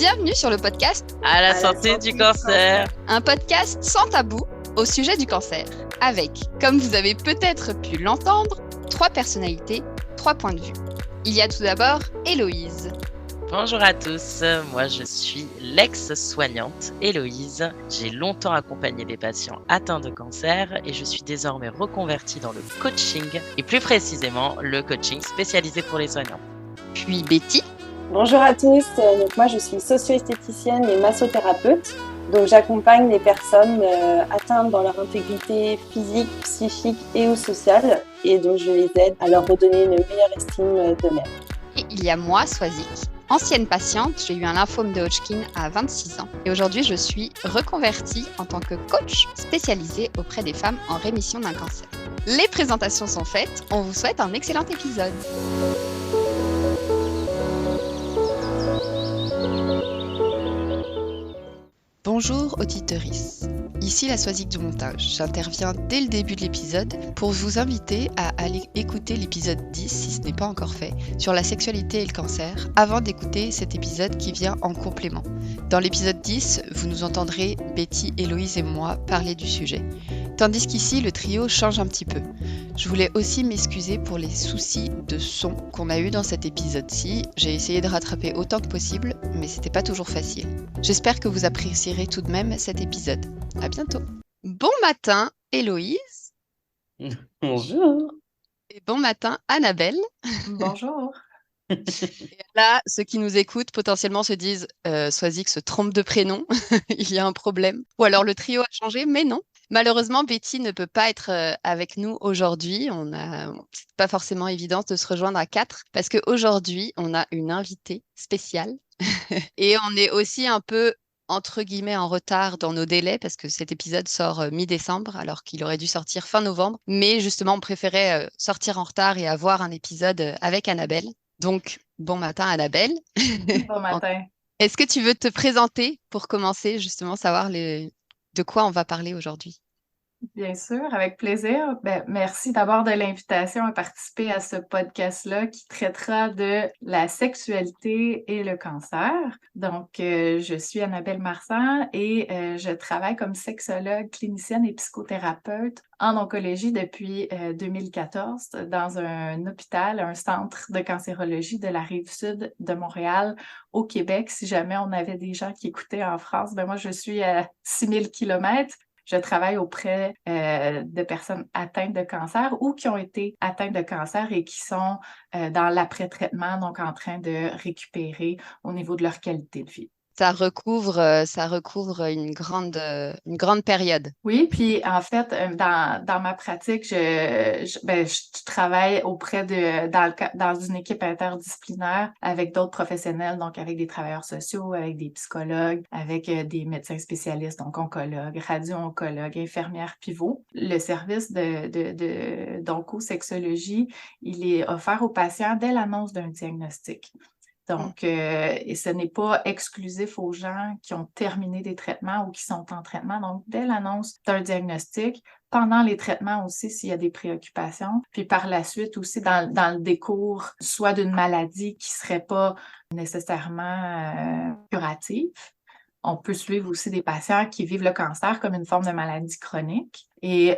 Bienvenue sur le podcast À la santé du cancer. Un podcast sans tabou au sujet du cancer, avec, comme vous avez peut-être pu l'entendre, 3 personnalités, 3 points de vue. Il y a tout d'abord Héloïse. Bonjour à tous, moi je suis l'ex-soignante Héloïse. J'ai longtemps accompagné des patients atteints de cancer et je suis désormais reconvertie dans le coaching et plus précisément le coaching spécialisé pour les soignants. Puis Betty. Bonjour à tous, donc moi je suis socio-esthéticienne et massothérapeute. Donc j'accompagne les personnes atteintes dans leur intégrité physique, psychique et ou sociale. Et donc je les aide à leur redonner une meilleure estime d'eux-mêmes. Et il y a moi, Swazik. Ancienne patiente, j'ai eu un lymphome de Hodgkin à 26 ans. Et aujourd'hui, je suis reconvertie en tant que coach spécialisée auprès des femmes en rémission d'un cancer. Les présentations sont faites, on vous souhaite un excellent épisode. Bonjour auditeuristes, ici la Swazik du montage. J'interviens dès le début de l'épisode pour vous inviter à aller écouter l'épisode 10, si ce n'est pas encore fait, sur la sexualité et le cancer, avant d'écouter cet épisode qui vient en complément. Dans l'épisode 10, vous nous entendrez Betty, Héloïse et moi parler du sujet. Tandis qu'ici, le trio change un petit peu. Je voulais aussi m'excuser pour les soucis de son qu'on a eu dans cet épisode-ci. J'ai essayé de rattraper autant que possible, mais c'était pas toujours facile. J'espère que vous apprécierez tout de même cet épisode. À bientôt. Bon matin, Héloïse. Bonjour. Et bon matin, Annabelle. Bonjour. Et là, ceux qui nous écoutent potentiellement se disent Swazik se trompe de prénom, il y a un problème. Ou alors le trio a changé, mais non. Malheureusement, Betty ne peut pas être avec nous aujourd'hui. C'est pas forcément évident de se rejoindre à 4 parce qu'aujourd'hui, on a une invitée spéciale et on est aussi un peu entre guillemets en retard dans nos délais parce que cet épisode sort mi-décembre alors qu'il aurait dû sortir fin novembre. Mais justement, on préférait sortir en retard et avoir un épisode avec Annabelle. Donc, bon matin Annabelle. Bon matin. Est-ce que tu veux te présenter pour commencer, justement, savoir de quoi on va parler aujourd'hui? Bien sûr, avec plaisir. Merci d'abord de l'invitation à participer à ce podcast-là qui traitera de la sexualité et le cancer. Donc, je suis Annabelle Marsan et je travaille comme sexologue, clinicienne et psychothérapeute en oncologie depuis 2014 dans un hôpital, un centre de cancérologie de la Rive-Sud de Montréal au Québec. Si jamais on avait des gens qui écoutaient en France, moi, je suis à 6000 kilomètres. Je travaille auprès de personnes atteintes de cancer ou qui ont été atteintes de cancer et qui sont dans l'après-traitement, donc en train de récupérer au niveau de leur qualité de vie. Ça recouvre une grande période. Oui, puis en fait, dans ma pratique, je travaille dans une équipe interdisciplinaire avec d'autres professionnels, donc avec des travailleurs sociaux, avec des psychologues, avec des médecins spécialistes, donc oncologues, radio-oncologues, infirmières pivots. Le service d'oncosexologie, il est offert aux patients dès l'annonce d'un diagnostic. Donc, et ce n'est pas exclusif aux gens qui ont terminé des traitements ou qui sont en traitement. Donc, dès l'annonce d'un diagnostic, pendant les traitements aussi, s'il y a des préoccupations, puis par la suite aussi dans le décours, soit d'une maladie qui serait pas nécessairement curative. On peut suivre aussi des patients qui vivent le cancer comme une forme de maladie chronique et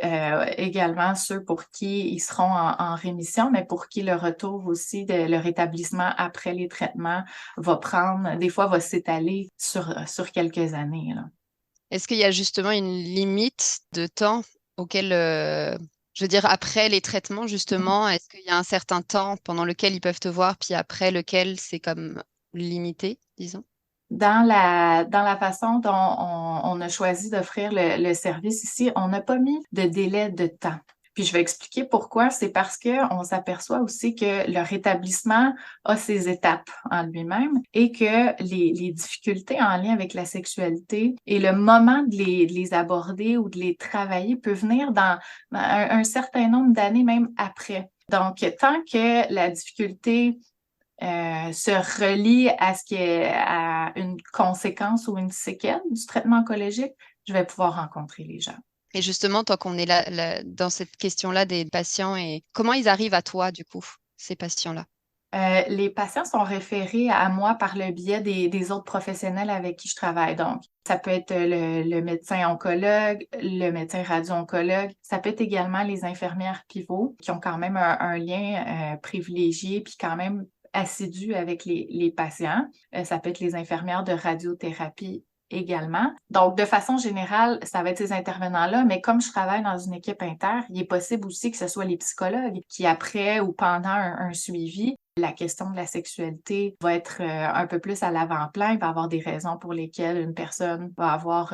également ceux pour qui ils seront en rémission, mais pour qui le retour aussi de le rétablissement après les traitements va s'étaler sur quelques années, là. Est-ce qu'il y a justement une limite de temps auquel, je veux dire, après les traitements, justement, est-ce qu'il y a un certain temps pendant lequel ils peuvent te voir, puis après lequel c'est comme limité, disons? Dans la façon dont on a choisi d'offrir le service ici, on n'a pas mis de délai de temps. Puis je vais expliquer pourquoi. C'est parce qu'on s'aperçoit aussi que le rétablissement a ses étapes en lui-même et que les difficultés en lien avec la sexualité et le moment de les aborder ou de les travailler peut venir dans un certain nombre d'années, même après. Donc, tant que la difficulté se relie à une conséquence ou une séquelle du traitement oncologique, je vais pouvoir rencontrer les gens. Et justement, tant qu'on est là, dans cette question-là des patients, et comment ils arrivent à toi, du coup, ces patients-là? Les patients sont référés à moi par le biais des autres professionnels avec qui je travaille. Donc, ça peut être le médecin oncologue, le médecin radio-oncologue. Ça peut être également les infirmières pivots qui ont quand même un lien privilégié puis quand même assidu avec les patients. Ça peut être les infirmières de radiothérapie également. Donc, de façon générale, ça va être ces intervenants-là, mais comme je travaille dans une équipe inter, il est possible aussi que ce soit les psychologues qui, après ou pendant un suivi, la question de la sexualité va être un peu plus à l'avant-plan. Il va y avoir des raisons pour lesquelles une personne va avoir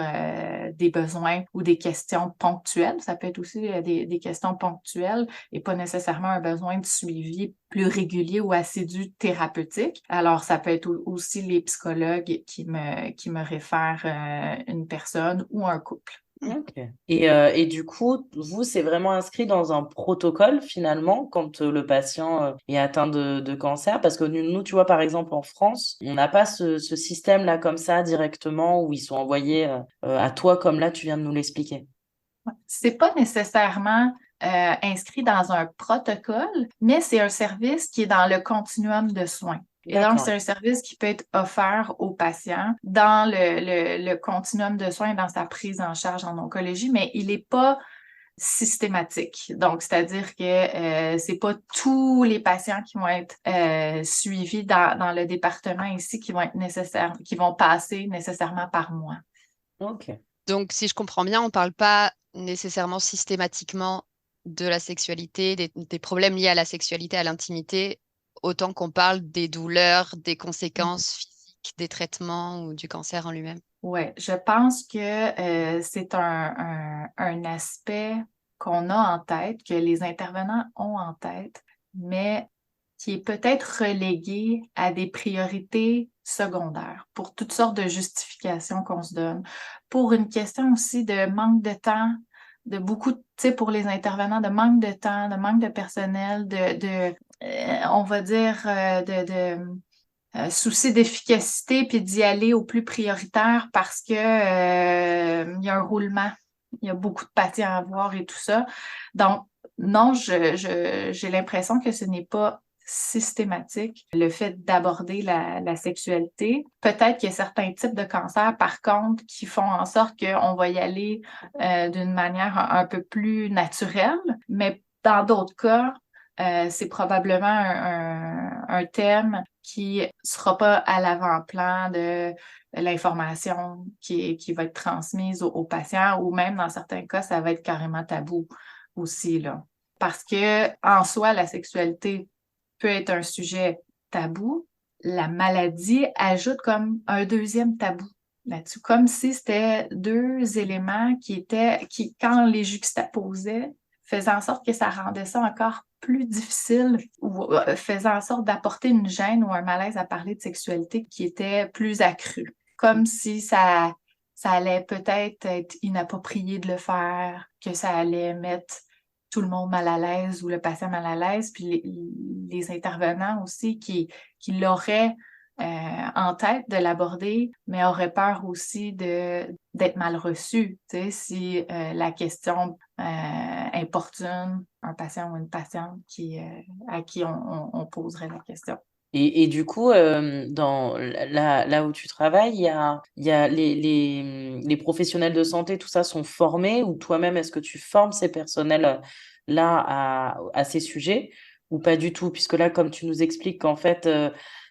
des besoins ou des questions ponctuelles. Ça peut être aussi des questions ponctuelles et pas nécessairement un besoin de suivi plus régulier ou assidu thérapeutique. Alors, ça peut être aussi les psychologues qui me réfèrent une personne ou un couple. Ok. Et du coup, vous, c'est vraiment inscrit dans un protocole finalement quand le patient est atteint de cancer? Parce que nous, tu vois, par exemple, en France, on n'a pas ce système-là comme ça directement où ils sont envoyés à toi comme là, tu viens de nous l'expliquer. C'est pas nécessairement inscrit dans un protocole, mais c'est un service qui est dans le continuum de soins. Et donc, D'accord. c'est un service qui peut être offert aux patients dans le continuum de soins, dans sa prise en charge en oncologie, mais il n'est pas systématique. Donc, c'est-à-dire que c'est pas tous les patients qui vont être suivis dans le département ici qui vont être nécessaires, qui vont passer nécessairement par moi. Ok. Donc, si je comprends bien, on ne parle pas nécessairement systématiquement de la sexualité, des problèmes liés à la sexualité, à l'intimité, autant qu'on parle des douleurs, des conséquences physiques, des traitements ou du cancer en lui-même. Oui, je pense que c'est un aspect qu'on a en tête, que les intervenants ont en tête, mais qui est peut-être relégué à des priorités secondaires pour toutes sortes de justifications qu'on se donne, pour une question aussi de manque de temps, de beaucoup, tu sais, pour les intervenants, de manque de temps, de manque de personnel, on va dire, souci d'efficacité puis d'y aller au plus prioritaire parce que il y a un roulement, il y a beaucoup de patients à voir et tout ça. Donc, non, j'ai l'impression que ce n'est pas systématique, le fait d'aborder la sexualité. Peut-être qu'il y a certains types de cancers, par contre, qui font en sorte qu'on va y aller d'une manière un peu plus naturelle, mais dans d'autres cas, c'est probablement un thème qui sera pas à l'avant-plan de l'information qui va être transmise aux patients ou même dans certains cas, ça va être carrément tabou aussi, là. Parce que en soi, la sexualité peut être un sujet tabou. La maladie ajoute comme un deuxième tabou là-dessus, comme si c'était deux éléments qui, quand on les juxtaposait, faisait en sorte que ça rendait ça encore plus difficile ou faisait en sorte d'apporter une gêne ou un malaise à parler de sexualité qui était plus accru. Comme si ça allait peut-être être inapproprié de le faire, que ça allait mettre tout le monde mal à l'aise ou le patient mal à l'aise, puis les intervenants aussi qui l'auraient en tête de l'aborder, mais auraient peur aussi d'être mal reçus. Tu sais, si la question importune un patient ou une patiente à qui on poserait la question. Et du coup, dans là où tu travailles, il y a les professionnels de santé, tout ça sont formés ou toi-même, est-ce que tu formes ces personnels-là à ces sujets ou pas du tout? Puisque là, comme tu nous expliques qu'en fait,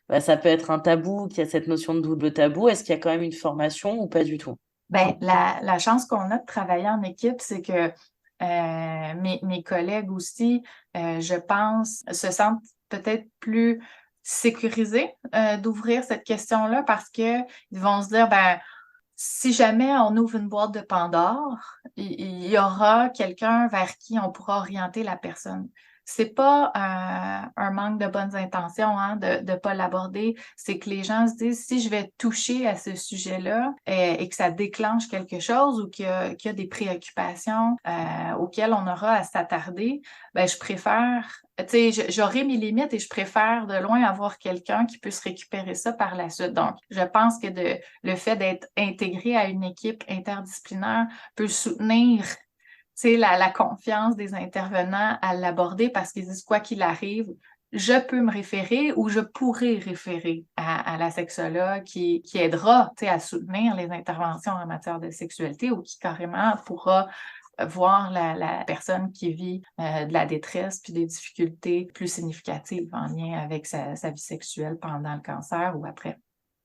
bah, ça peut être un tabou, qu'il y a cette notion de double tabou, est-ce qu'il y a quand même une formation ou pas du tout? Ben, la chance qu'on a de travailler en équipe, c'est que mes collègues aussi, je pense, se sentent peut-être plus sécurisés d'ouvrir cette question-là parce que ils vont se dire, ben, si jamais on ouvre une boîte de Pandore, il y aura quelqu'un vers qui on pourra orienter la personne. C'est pas un manque de bonnes intentions de ne pas l'aborder, c'est que les gens se disent si je vais toucher à ce sujet-là et que ça déclenche quelque chose ou qu'il y a des préoccupations auxquelles on aura à s'attarder, ben je préfère, tu sais, j'aurai mes limites et je préfère de loin avoir quelqu'un qui puisse récupérer ça par la suite. Donc, je pense que le fait d'être intégré à une équipe interdisciplinaire peut soutenir la confiance des intervenants à l'aborder parce qu'ils disent quoi qu'il arrive, je peux me référer ou je pourrais référer à la sexologue qui aidera, tu sais, à soutenir les interventions en matière de sexualité ou qui carrément pourra voir la personne qui vit de la détresse puis des difficultés plus significatives en lien avec sa vie sexuelle pendant le cancer ou après.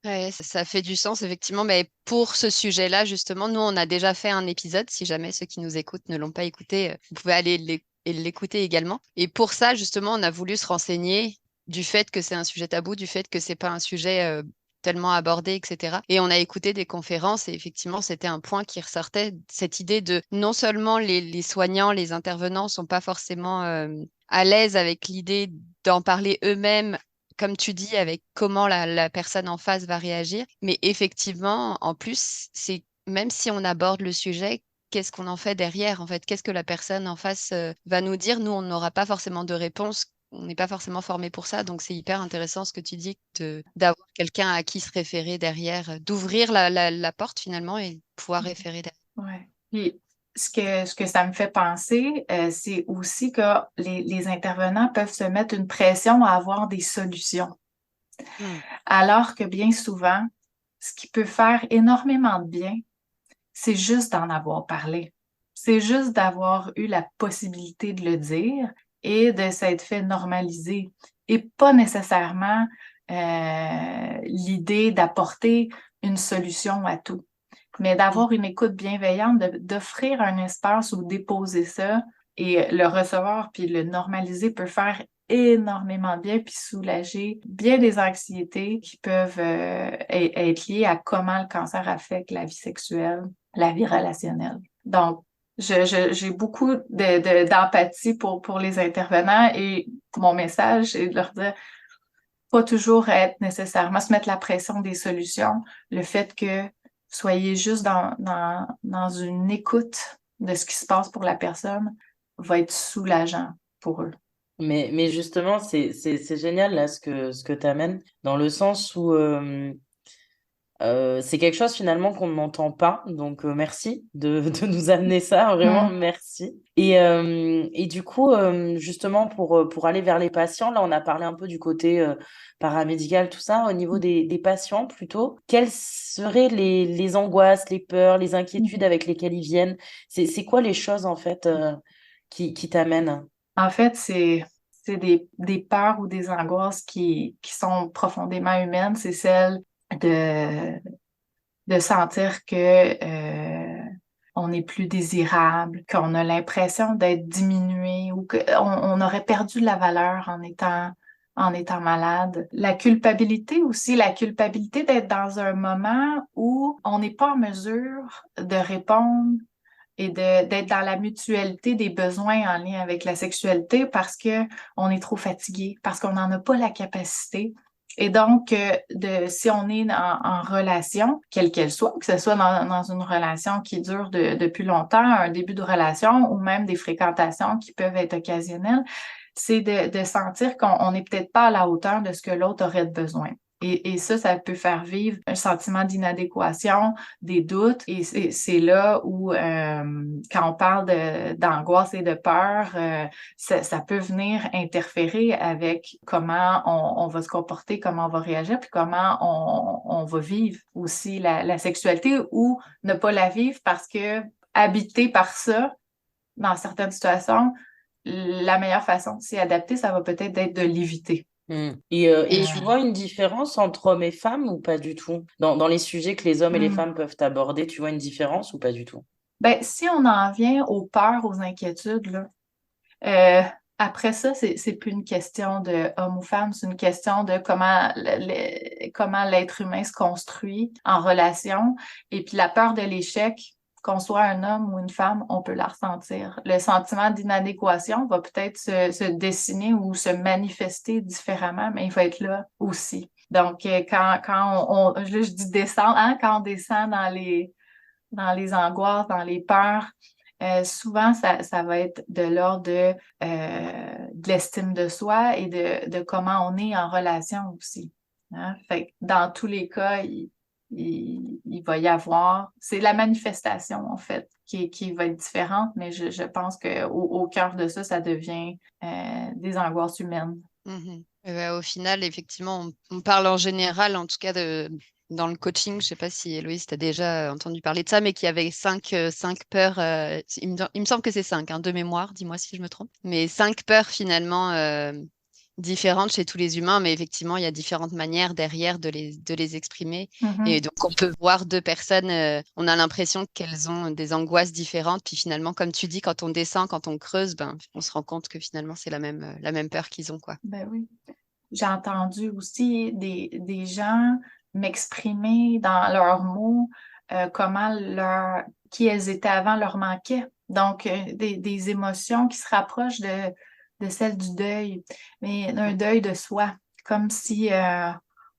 Ouais, ça fait du sens, effectivement. Mais pour ce sujet-là, justement, nous, on a déjà fait un épisode. Si jamais ceux qui nous écoutent ne l'ont pas écouté, vous pouvez aller l'écouter également. Et pour ça, justement, on a voulu se renseigner du fait que c'est un sujet tabou, du fait que c'est pas un sujet tellement abordé, etc. Et on a écouté des conférences et effectivement, c'était un point qui ressortait, cette idée de non seulement les soignants, les intervenants sont pas forcément à l'aise avec l'idée d'en parler eux-mêmes comme tu dis, avec comment la personne en face va réagir. Mais effectivement, en plus, c'est même si on aborde le sujet, qu'est-ce qu'on en fait derrière, en fait? Qu'est-ce que la personne en face va nous dire? Nous, on n'aura pas forcément de réponse. On n'est pas forcément formé pour ça, donc c'est hyper intéressant ce que tu dis d'avoir quelqu'un à qui se référer derrière, d'ouvrir la porte finalement et pouvoir référer derrière. Ouais. Puis, ce que ça me fait penser, c'est aussi que les intervenants peuvent se mettre une pression à avoir des solutions. Alors que bien souvent, ce qui peut faire énormément de bien, c'est juste d'en avoir parlé. C'est juste d'avoir eu la possibilité de le dire et de s'être fait normaliser. Et pas nécessairement l'idée d'apporter une solution à tout, mais d'avoir une écoute bienveillante, d'offrir un espace où déposer ça et le recevoir puis le normaliser peut faire énormément de bien puis soulager bien des anxiétés qui peuvent être liées à comment le cancer affecte la vie sexuelle, la vie relationnelle. Donc, j'ai beaucoup d'empathie pour les intervenants et mon message est de leur dire pas toujours être nécessairement se mettre la pression des solutions, le fait que soyez juste dans une écoute de ce qui se passe pour la personne va être soulageant pour eux. Mais justement, c'est génial là ce que tu amènes, dans le sens où c'est quelque chose finalement qu'on n'entend pas. Donc merci de nous amener ça, vraiment merci. Et du coup, justement, pour aller vers les patients, là on a parlé un peu du côté paramédical, tout ça. Au niveau des patients plutôt, quelles seraient les angoisses, les peurs, les inquiétudes avec lesquelles ils viennent? C'est quoi les choses en fait qui t'amènent? En fait, c'est des peurs ou des angoisses qui sont profondément humaines. C'est celle de sentir que on n'est plus désirable, qu'on a l'impression d'être diminué ou qu'on aurait perdu de la valeur en étant malade. La culpabilité aussi, la culpabilité d'être dans un moment où on n'est pas en mesure de répondre et d'être dans la mutualité des besoins en lien avec la sexualité parce que on est trop fatigué, parce qu'on n'en a pas la capacité. Et donc, si on est en relation, quelle qu'elle soit, que ce soit dans une relation qui dure depuis longtemps, un début de relation ou même des fréquentations qui peuvent être occasionnelles, c'est de sentir qu'on n'est peut-être pas à la hauteur de ce que l'autre aurait besoin. Et ça peut faire vivre un sentiment d'inadéquation, des doutes. Et c'est là où, quand on parle d'angoisse et de peur, ça peut venir interférer avec comment on va se comporter, comment on va réagir, puis comment on va vivre aussi la sexualité ou ne pas la vivre parce que habité par ça, dans certaines situations, la meilleure façon de s'y adapter, ça va peut-être être de l'éviter. Et tu vois une différence entre hommes et femmes ou pas du tout? Dans les sujets que les hommes et les femmes peuvent aborder, tu vois une différence ou pas du tout? Ben, si on en vient aux peurs, aux inquiétudes, là, après ça, c'est plus une question de homme ou femme, c'est une question de comment l'être humain se construit en relation. Et puis la peur de l'échec, qu'on soit un homme ou une femme, on peut la ressentir. Le sentiment d'inadéquation va peut-être se dessiner ou se manifester différemment, mais il va être là aussi. Donc, quand là, je dis descendre, hein, quand on descend dans les angoisses, dans les peurs, souvent, ça va être de l'ordre de l'estime de soi et de comment on est en relation aussi. Hein? Fait que dans tous les cas, il va y avoir... C'est la manifestation, en fait, qui va être différente, mais je pense qu'au cœur de ça, ça devient des angoisses humaines. Au final, effectivement, on parle en général, en tout cas dans le coaching. Je sais pas si Héloïse, tu as déjà entendu parler de ça, mais qu'il y avait cinq peurs. Il me semble que c'est cinq, hein, de mémoire, dis-moi si je me trompe. Mais cinq peurs finalement différentes chez tous les humains, mais effectivement, il y a différentes manières derrière de les exprimer. Et donc, on peut voir deux personnes, on a l'impression qu'elles ont des angoisses différentes. Puis finalement, comme tu dis, quand on descend, quand on creuse, ben, on se rend compte que finalement, c'est la même peur qu'ils ont, quoi. Ben oui. J'ai entendu aussi des gens m'exprimer dans leurs mots qui elles étaient avant leur manquait. Donc, des émotions qui se rapprochent de celles du deuil, mais d'un deuil de soi, comme si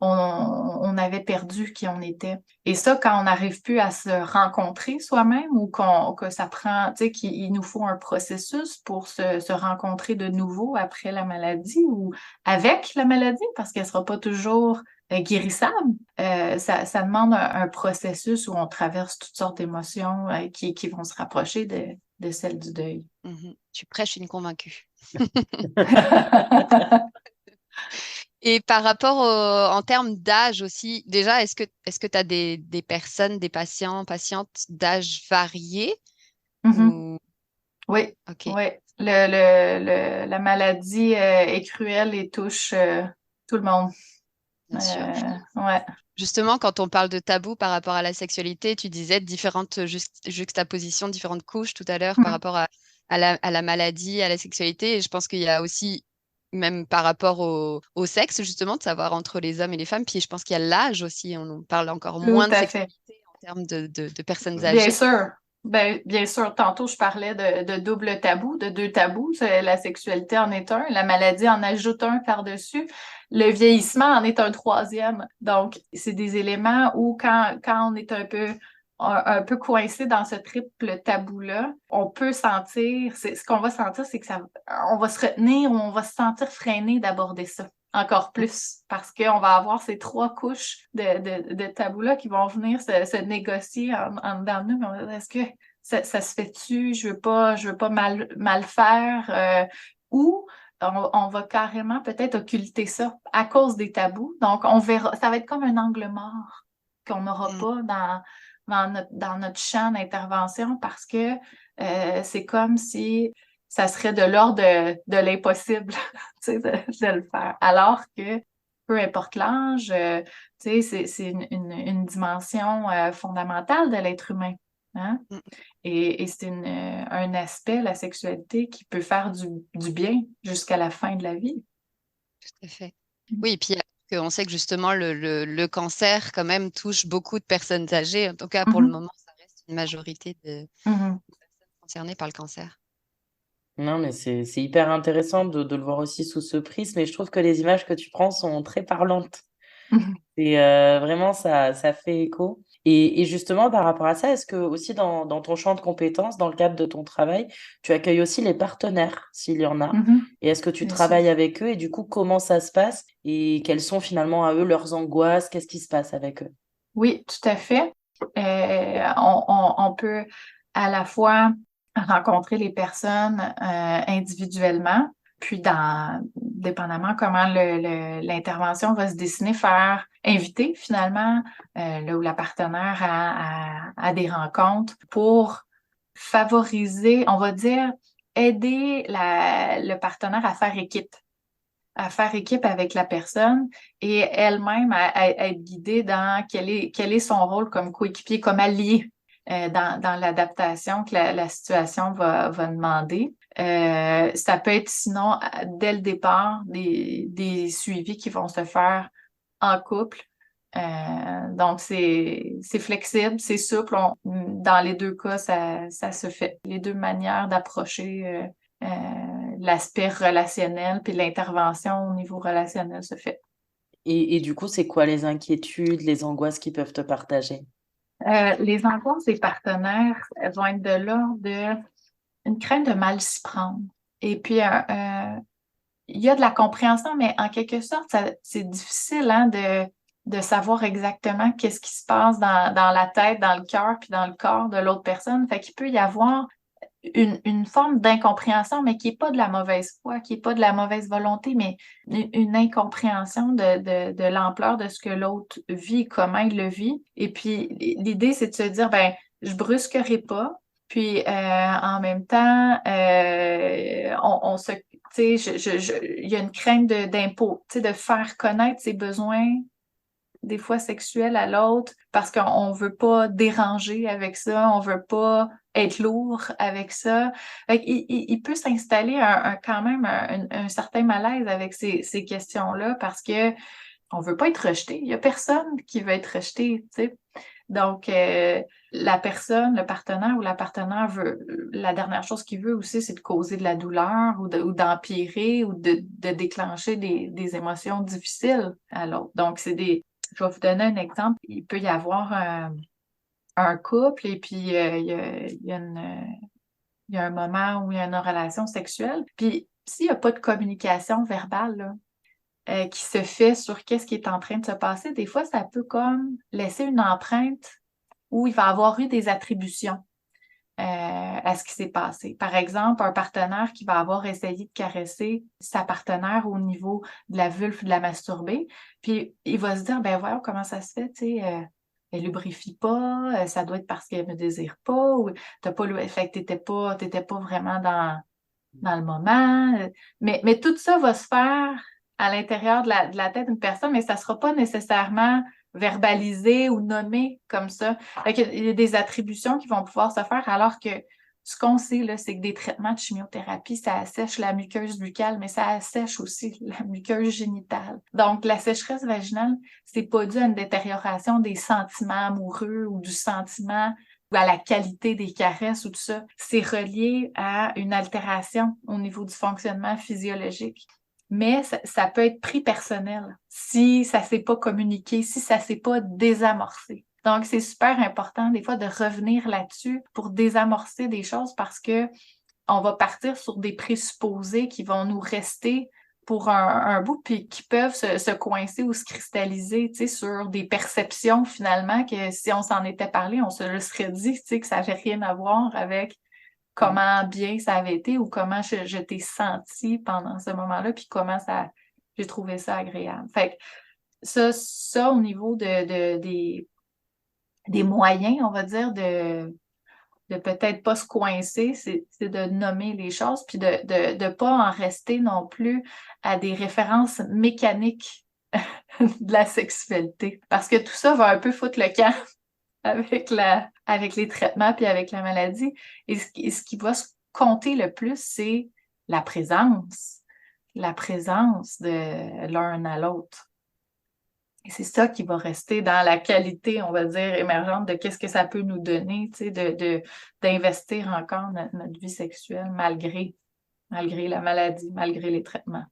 on avait perdu qui on était. Et ça, quand on n'arrive plus à se rencontrer soi-même ou que ça prend, tu sais, qu'il nous faut un processus pour se rencontrer de nouveau après la maladie ou avec la maladie, parce qu'elle ne sera pas toujours guérissable. Ça demande un processus où on traverse toutes sortes d'émotions qui vont se rapprocher de celles du deuil. Tu prêches une convaincue. Et par rapport en termes d'âge aussi, déjà, est-ce que tu as des personnes, des patientes d'âge varié ou... Oui, Ok, oui. La maladie est cruelle et touche tout le monde. bien sûr. Ouais. Justement, quand on parle de tabou par rapport à la sexualité, tu disais différentes juxtapositions, différentes couches tout à l'heure par rapport à la maladie, à la sexualité. Et je pense qu'il y a aussi, même par rapport au sexe, justement, de savoir entre les hommes et les femmes. Puis je pense qu'il y a l'âge aussi. On parle encore Tout moins de à fait. sexualité en termes de personnes Bien âgées. sûr. Ben, bien sûr, tantôt, je parlais de double tabou, de deux tabous. La sexualité en est un, la maladie en ajoute un par-dessus, le vieillissement en est un troisième. Donc, c'est des éléments où quand on est un peu coincé dans ce triple tabou-là, on peut sentir, ce qu'on va sentir, c'est que on va se retenir ou on va se sentir freiné d'aborder ça encore plus parce qu'on va avoir ces trois couches de tabous-là qui vont venir se négocier en dedans de nous. Mais on va dire, est-ce que ça se fait-tu? Je veux pas mal faire. Ou on va carrément peut-être occulter ça à cause des tabous. Donc, on verra, ça va être comme un angle mort qu'on n'aura pas dans notre champ d'intervention parce que c'est comme si ça serait de l'ordre de l'impossible de le faire. Alors que, peu importe l'âge, c'est une dimension fondamentale de l'être humain. Hein? Et c'est un aspect, la sexualité, qui peut faire du bien jusqu'à la fin de la vie. Tout à fait. Oui, et puis on sait que justement, le cancer, quand même, touche beaucoup de personnes âgées. En tout cas, pour le moment, ça reste une majorité de personnes concernées par le cancer. Non, mais c'est hyper intéressant de le voir aussi sous ce prisme. Et je trouve que les images que tu prends sont très parlantes. Et vraiment, ça fait écho. Et justement, par rapport à ça, est-ce que aussi dans ton champ de compétences, dans le cadre de ton travail, tu accueilles aussi les partenaires, s'il y en a? Et est-ce que tu Bien travailles sûr. avec eux? Et du coup, comment ça se passe? Et quelles sont finalement à eux leurs angoisses? Qu'est-ce qui se passe avec eux? Oui, tout à fait. On peut à la fois rencontrer les personnes individuellement, puis dépendamment comment l'intervention va se dessiner, faire inviter finalement là où la partenaire à des rencontres pour favoriser, on va dire, aider le partenaire à faire équipe avec la personne et elle-même à être guidée dans quel est son rôle comme coéquipier, comme allié dans l'adaptation que la situation va demander. Ça peut être sinon, dès le départ, des suivis qui vont se faire en couple. Donc, c'est flexible, c'est souple. Dans les deux cas, ça se fait. Les deux manières d'approcher l'aspect relationnel puis l'intervention au niveau relationnel se fait. Et du coup, c'est quoi les inquiétudes, les angoisses qu'ils peuvent te partager? Les angoisses des partenaires elles vont être de l'ordre une crainte de mal s'y prendre. Et puis, il y a de la compréhension, mais en quelque sorte, c'est difficile hein, de savoir exactement qu'est-ce qui se passe dans la tête, dans le cœur, puis dans le corps de l'autre personne. Fait qu'il peut y avoir une forme d'incompréhension, mais qui n'est pas de la mauvaise foi, qui n'est pas de la mauvaise volonté, mais une incompréhension de l'ampleur de ce que l'autre vit, comment il le vit. Et puis, l'idée, c'est de se dire, ben, je brusquerai pas. Puis, en même temps, on se, tu sais, il y a une crainte d'impôt, tu sais, de faire connaître ses besoins, des fois sexuels à l'autre, parce qu'on veut pas déranger avec ça, on veut pas être lourd avec ça. Fait il peut s'installer quand même un certain malaise avec ces questions-là parce que on veut pas être rejeté. Il y a personne qui veut être rejeté, tu sais. Donc, la personne, le partenaire ou la partenaire veut, la dernière chose qu'il veut aussi, c'est de causer de la douleur ou d'empirer ou de déclencher des émotions difficiles à l'autre. Donc, je vais vous donner un exemple. Il peut y avoir un couple et puis il y a un moment où il y a une relation sexuelle. Puis, s'il n'y a pas de communication verbale, là, qui se fait sur qu'est-ce qui est en train de se passer, des fois, ça peut comme laisser une empreinte où il va avoir eu des attributions à ce qui s'est passé. Par exemple, un partenaire qui va avoir essayé de caresser sa partenaire au niveau de la vulve, de la masturber, puis il va se dire, ben voyons comment ça se fait, tu sais, elle lubrifie pas, ça doit être parce qu'elle me désire pas, ou t'as pas, fait que t'étais pas vraiment dans le moment. Mais tout ça va se faire à l'intérieur de la tête d'une personne, mais ça ne sera pas nécessairement verbalisé ou nommé comme ça. Fait qu'il y a des attributions qui vont pouvoir se faire, alors que ce qu'on sait, là, c'est que des traitements de chimiothérapie, ça assèche la muqueuse buccale, mais ça assèche aussi la muqueuse génitale. Donc, la sécheresse vaginale, c'est pas dû à une détérioration des sentiments amoureux ou du sentiment ou à la qualité des caresses ou tout ça. C'est relié à une altération au niveau du fonctionnement physiologique. Mais ça peut être pris personnel si ça ne s'est pas communiqué, si ça ne s'est pas désamorcé. Donc, c'est super important des fois de revenir là-dessus pour désamorcer des choses parce que on va partir sur des présupposés qui vont nous rester pour un bout, puis qui peuvent se coincer ou se cristalliser, tu sais, sur des perceptions finalement que si on s'en était parlé, on se le serait dit, tu sais, que ça n'avait rien à voir avec comment bien ça avait été ou comment je t'ai senti pendant ce moment-là, puis comment j'ai trouvé ça agréable. Fait que ça au niveau des moyens, on va dire, de peut-être pas se coincer, c'est de nommer les choses, puis de pas en rester non plus à des références mécaniques de la sexualité. Parce que tout ça va un peu foutre le camp avec les traitements puis avec la maladie. Et ce qui va se compter le plus, c'est la présence de l'un à l'autre. Et c'est ça qui va rester dans la qualité, on va dire, émergente de qu'est-ce que ça peut nous donner, tu sais, d'investir encore notre vie sexuelle malgré la maladie, malgré les traitements.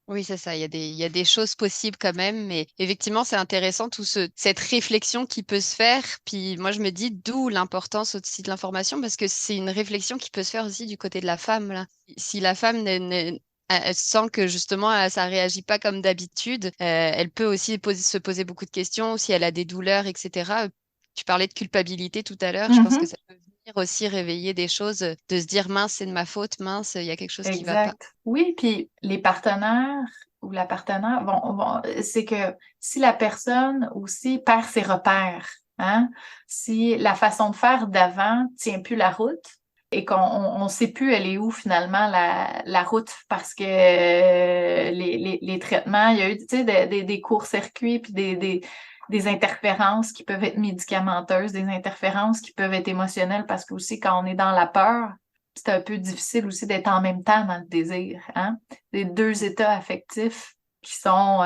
Oui, c'est ça. Il y a des choses possibles quand même, mais effectivement, c'est intéressant cette réflexion qui peut se faire. Puis moi, je me dis d'où l'importance aussi de l'information, parce que c'est une réflexion qui peut se faire aussi du côté de la femme, là. Si la femme elle sent que justement ça réagit pas comme d'habitude, elle peut aussi se poser beaucoup de questions si elle a des douleurs, etc. Tu parlais de culpabilité tout à l'heure. Je pense que ça peut venir aussi réveiller des choses, de se dire mince, c'est de ma faute, mince, il y a quelque chose qui va pas. Exact. Oui, puis les partenaires ou la partenaire, c'est que si la personne aussi perd ses repères, hein, si la façon de faire d'avant tient plus la route et qu'on ne sait plus elle est où finalement la route parce que les traitements, il y a eu, tu sais, des courts-circuits puis des interférences qui peuvent être médicamenteuses, des interférences qui peuvent être émotionnelles parce que aussi quand on est dans la peur, c'est un peu difficile aussi d'être en même temps dans le désir, hein? Les deux états affectifs qui sont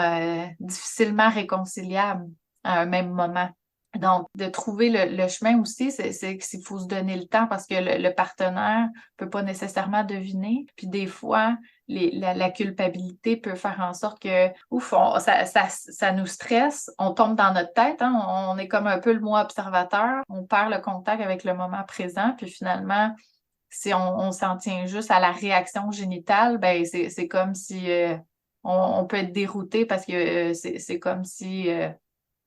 difficilement réconciliables à un même moment. Donc, de trouver le chemin aussi, c'est qu'il faut se donner le temps parce que le partenaire ne peut pas nécessairement deviner. Puis des fois, la culpabilité peut faire en sorte que, ça nous stresse, on tombe dans notre tête, hein, on est comme un peu le moi observateur, on perd le contact avec le moment présent, puis finalement, si on s'en tient juste à la réaction génitale, ben c'est comme si on peut être dérouté parce que c'est comme si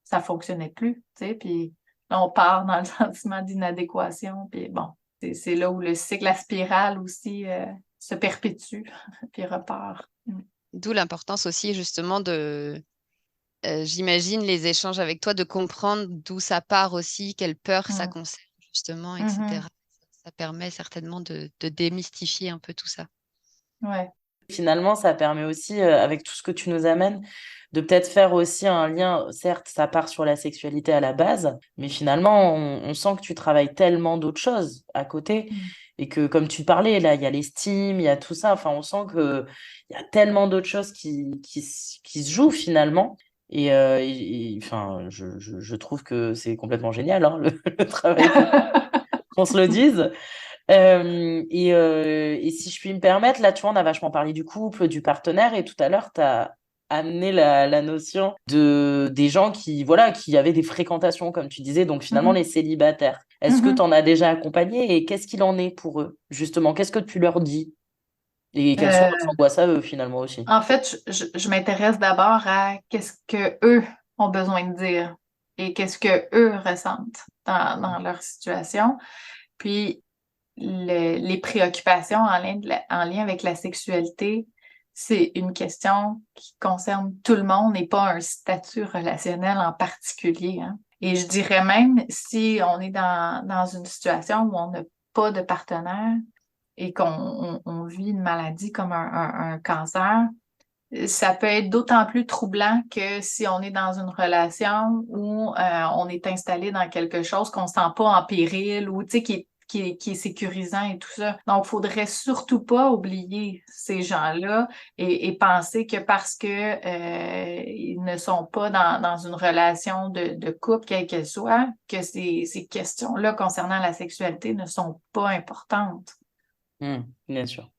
ça fonctionnait plus, tu sais, puis là, on part dans le sentiment d'inadéquation, puis bon, c'est là où le cycle, la spirale aussi se perpétue puis repart. D'où l'importance aussi justement de, j'imagine, les échanges avec toi, de comprendre d'où ça part aussi, quelle peur ça Mm. concerne justement, Mhm. etc. Ça permet certainement de démystifier un peu tout ça. Ouais. Finalement, ça permet aussi, avec tout ce que tu nous amènes, de peut-être faire aussi un lien. Certes, ça part sur la sexualité à la base, mais finalement, on sent que tu travailles tellement d'autres choses à côté. Mm. Et que, comme tu parlais, là, il y a l'estime, il y a tout ça. Enfin, on sent que il y a tellement d'autres choses qui se jouent finalement. Enfin, je trouve que c'est complètement génial, hein, le travail qu'on se le dise. Et si je puis me permettre, là, tu vois, on a vachement parlé du couple, du partenaire, et tout à l'heure, tu as amené la notion des gens voilà, qui avaient des fréquentations, comme tu disais, donc finalement Mhm. les célibataires. Est-ce que tu en as déjà accompagné et qu'est-ce qu'il en est pour eux, justement? Qu'est-ce que tu leur dis? Et quelles sont leurs angoisses à eux, finalement, aussi? En fait, je m'intéresse d'abord à qu'est-ce que eux ont besoin de dire et qu'est-ce que eux ressentent dans leur situation. Puis les préoccupations en lien avec la sexualité, c'est une question qui concerne tout le monde et pas un statut relationnel en particulier, hein. Et je dirais même, si on est dans une situation où on n'a pas de partenaire et qu'on vit une maladie comme un cancer, ça peut être d'autant plus troublant que si on est dans une relation où on est installé dans quelque chose qu'on ne sent pas en péril ou qui est sécurisant et tout ça. Donc, il faudrait surtout pas oublier ces gens-là et penser que parce que ils ne sont pas dans une relation de couple, quelle qu'elle soit, que ces questions-là concernant la sexualité ne sont pas importantes. Bien sûr.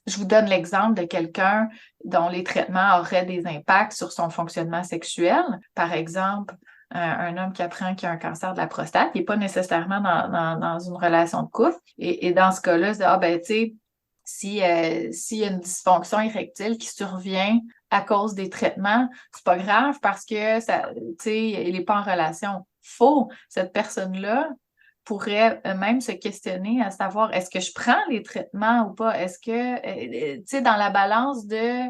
Je vous donne l'exemple de quelqu'un dont les traitements auraient des impacts sur son fonctionnement sexuel. Par exemple, un homme qui apprend qu'il a un cancer de la prostate, il n'est pas nécessairement dans une relation de couple. Et dans ce cas-là, c'est, ben, tu sais, s'il y a une dysfonction érectile qui survient à cause des traitements, c'est pas grave parce que ça, tu sais, il n'est pas en relation. Faux. Cette personne-là pourrait même se questionner à savoir est-ce que je prends les traitements ou pas? Est-ce que, tu sais, dans la balance de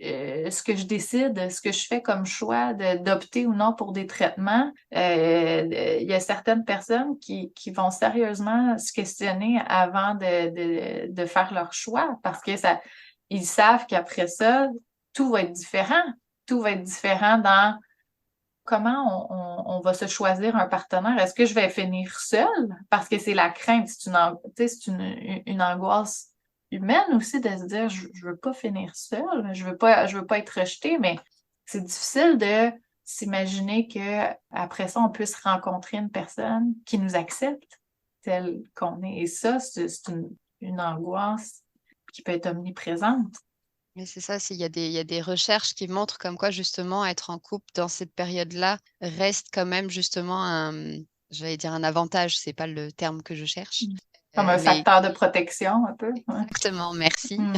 ce que je décide, ce que je fais comme choix d'opter ou non pour des traitements, il y a certaines personnes qui vont sérieusement se questionner avant de faire leur choix parce que ils savent qu'après ça, tout va être différent. Tout va être différent dans comment on va se choisir un partenaire. Est-ce que je vais finir seule? Parce que c'est la crainte, c'est une angoisse humaine aussi de se dire je veux pas finir seule, je veux pas être rejetée, mais c'est difficile de s'imaginer que après ça, on puisse rencontrer une personne qui nous accepte telle qu'on est. Et ça, c'est une angoisse qui peut être omniprésente. Mais c'est ça, il y a des recherches qui montrent comme quoi justement être en couple dans cette période-là reste quand même justement j'allais dire un avantage, c'est pas le terme que je cherche, Comme un mais facteur de protection un peu. Ouais. exactement, merci. Mm.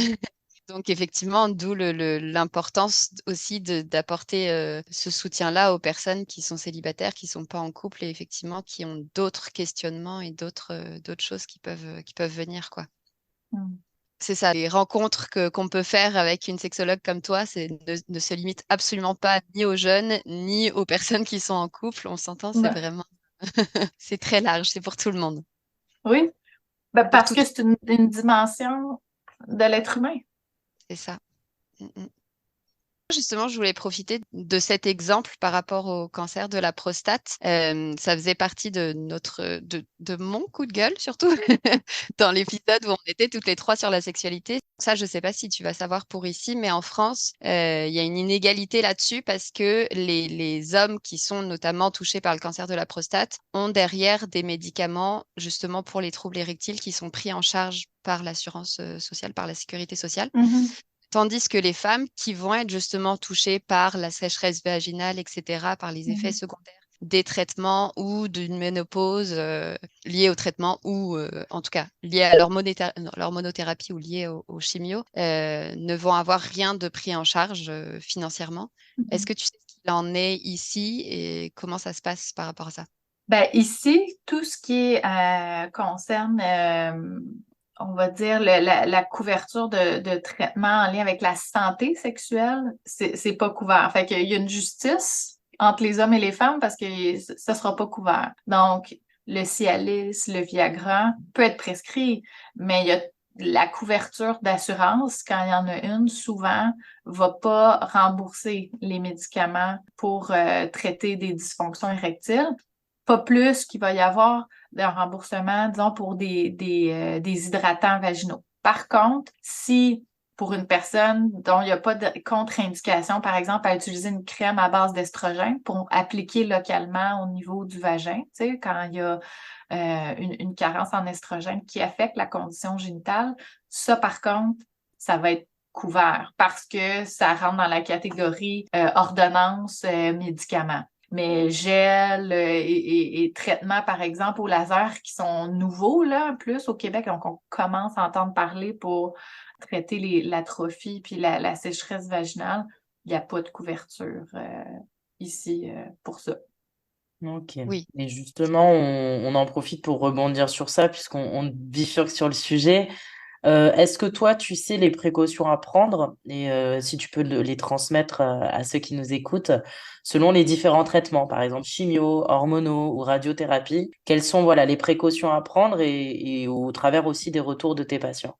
Donc effectivement, d'où l'importance aussi d'apporter ce soutien-là aux personnes qui sont célibataires, qui sont pas en couple et effectivement qui ont d'autres questionnements et d'autres choses qui peuvent venir, quoi. Mm. C'est ça, les rencontres qu'on peut faire avec une sexologue comme toi, ne se limite absolument pas ni aux jeunes, ni aux personnes qui sont en couple. On s'entend, c'est Ouais. vraiment, c'est très large, c'est pour tout le monde. Oui, ben, Pour parce tout, que c'est une dimension de l'être humain. c'est ça. Mm, mm. Justement, je voulais profiter de cet exemple par rapport au cancer de la prostate. Ça faisait partie de mon coup de gueule, surtout, dans l'épisode où on était toutes les trois sur la sexualité. Ça, je ne sais pas si tu vas savoir pour ici, mais en France, il y a une inégalité là-dessus parce que les hommes qui sont notamment touchés par le cancer de la prostate ont derrière des médicaments justement pour les troubles érectiles qui sont pris en charge par l'assurance sociale, par la sécurité sociale. Mhm. Tandis que les femmes qui vont être justement touchées par la sécheresse vaginale, etc., par les effets Mhm. secondaires des traitements ou d'une ménopause liée au traitement ou en tout cas liée à leur monothérapie ou liée au chimio, ne vont avoir rien de pris en charge financièrement. Est-ce Mhm. que tu sais ce qu'il en est ici et comment ça se passe par rapport à ça? Ben, ici, tout ce qui concerne, on va dire, la couverture de traitement en lien avec la santé sexuelle, c'est pas couvert. Fait qu'il y a une justice entre les hommes et les femmes parce que ça sera pas couvert. Donc, le Cialis, le Viagra peut être prescrit, mais il y a la couverture d'assurance, quand il y en a une, souvent, va pas rembourser les médicaments pour traiter des dysfonctions érectiles. Pas plus qu'il va y avoir d'un remboursement, disons, pour des hydratants vaginaux. Par contre, si pour une personne dont il n'y a pas de contre-indication, par exemple, à utiliser une crème à base d'estrogène pour appliquer localement au niveau du vagin, tu sais, quand il y a une carence en estrogène qui affecte la condition génitale, ça, par contre, ça va être couvert parce que ça rentre dans la catégorie ordonnance médicaments. Mais gel et traitements, par exemple, au laser qui sont nouveaux, là, plus au Québec, donc on commence à entendre parler pour traiter l'atrophie puis la sécheresse vaginale. Il n'y a pas de couverture ici pour ça. Ok. Oui. Et justement, on en profite pour rebondir sur ça, puisqu'on bifurque sur le sujet. Est-ce que toi, tu sais les précautions à prendre et si tu peux les transmettre à ceux qui nous écoutent selon les différents traitements, par exemple chimio, hormonaux ou radiothérapie, quelles sont voilà, les précautions à prendre et au travers aussi des retours de tes patients?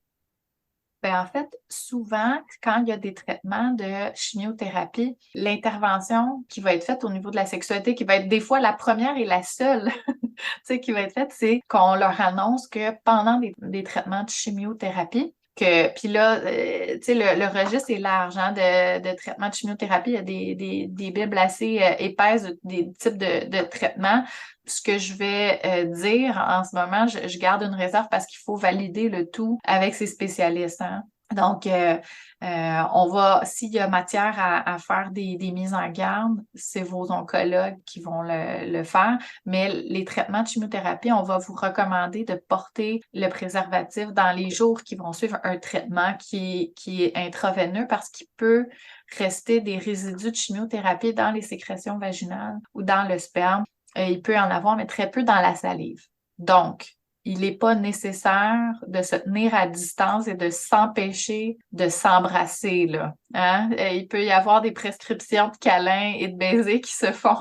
Ben, en fait, souvent, quand il y a des traitements de chimiothérapie, l'intervention qui va être faite au niveau de la sexualité, qui va être des fois la première et la seule, tu sais, qui va être faite, c'est qu'on leur annonce que pendant des traitements de chimiothérapie, puis là, tu sais, le registre est large, hein, de traitements de chimiothérapie. Il y a des bibles assez épaisses, des types de traitements. Ce que je vais dire en ce moment, je garde une réserve parce qu'il faut valider le tout avec ces spécialistes, hein. Donc, on va, s'il y a matière à faire des mises en garde, c'est vos oncologues qui vont le faire. Mais les traitements de chimiothérapie, on va vous recommander de porter le préservatif dans les jours qui vont suivre un traitement qui est intraveineux parce qu'il peut rester des résidus de chimiothérapie dans les sécrétions vaginales ou dans le sperme. Il peut en avoir, mais très peu dans la salive. Donc, il n'est pas nécessaire de se tenir à distance et de s'empêcher de s'embrasser, là. Hein? Il peut y avoir des prescriptions de câlins et de baisers qui se font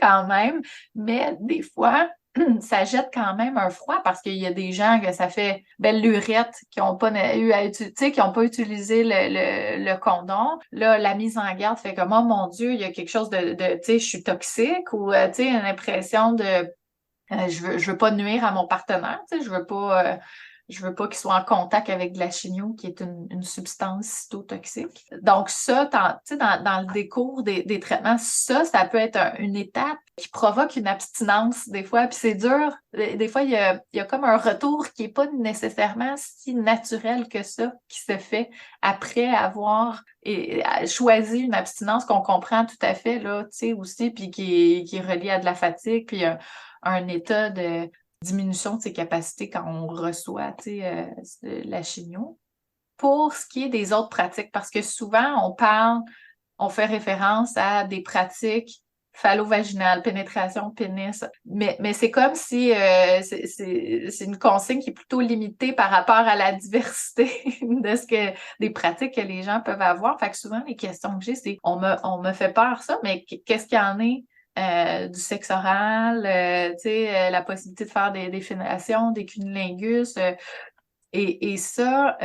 quand même, mais des fois, ça jette quand même un froid parce qu'il y a des gens que ça fait belle lurette qui n'ont pas eu à utiliser, qui n'ont pas utilisé le condom. Là, la mise en garde fait comme, oh mon Dieu, il y a quelque chose tu sais, je suis toxique ou, tu sais, une impression de je veux pas nuire à mon partenaire, tu sais, je veux pas qu'il soit en contact avec de la chimio, qui est une substance cytotoxique. Donc ça, tu sais, dans le décours des traitements, ça peut être une étape qui provoque une abstinence des fois, puis c'est dur. Des fois, il y a comme un retour qui est pas nécessairement si naturel que ça, qui se fait après avoir choisi une abstinence qu'on comprend tout à fait, là, tu sais, aussi, puis qui est reliée à de la fatigue, puis un état de diminution de ses capacités quand on reçoit, tu sais, la chimio. Pour ce qui est des autres pratiques, parce que souvent, on fait référence à des pratiques phallo-vaginales, pénétration pénis, mais c'est comme si c'est une consigne qui est plutôt limitée par rapport à la diversité des pratiques que les gens peuvent avoir. Fait que souvent, les questions que j'ai, c'est on me fait peur ça, mais qu'est-ce qu'il y en est? Du sexe oral, tu sais, la possibilité de faire des fellations, des cunnilingus. Et ça,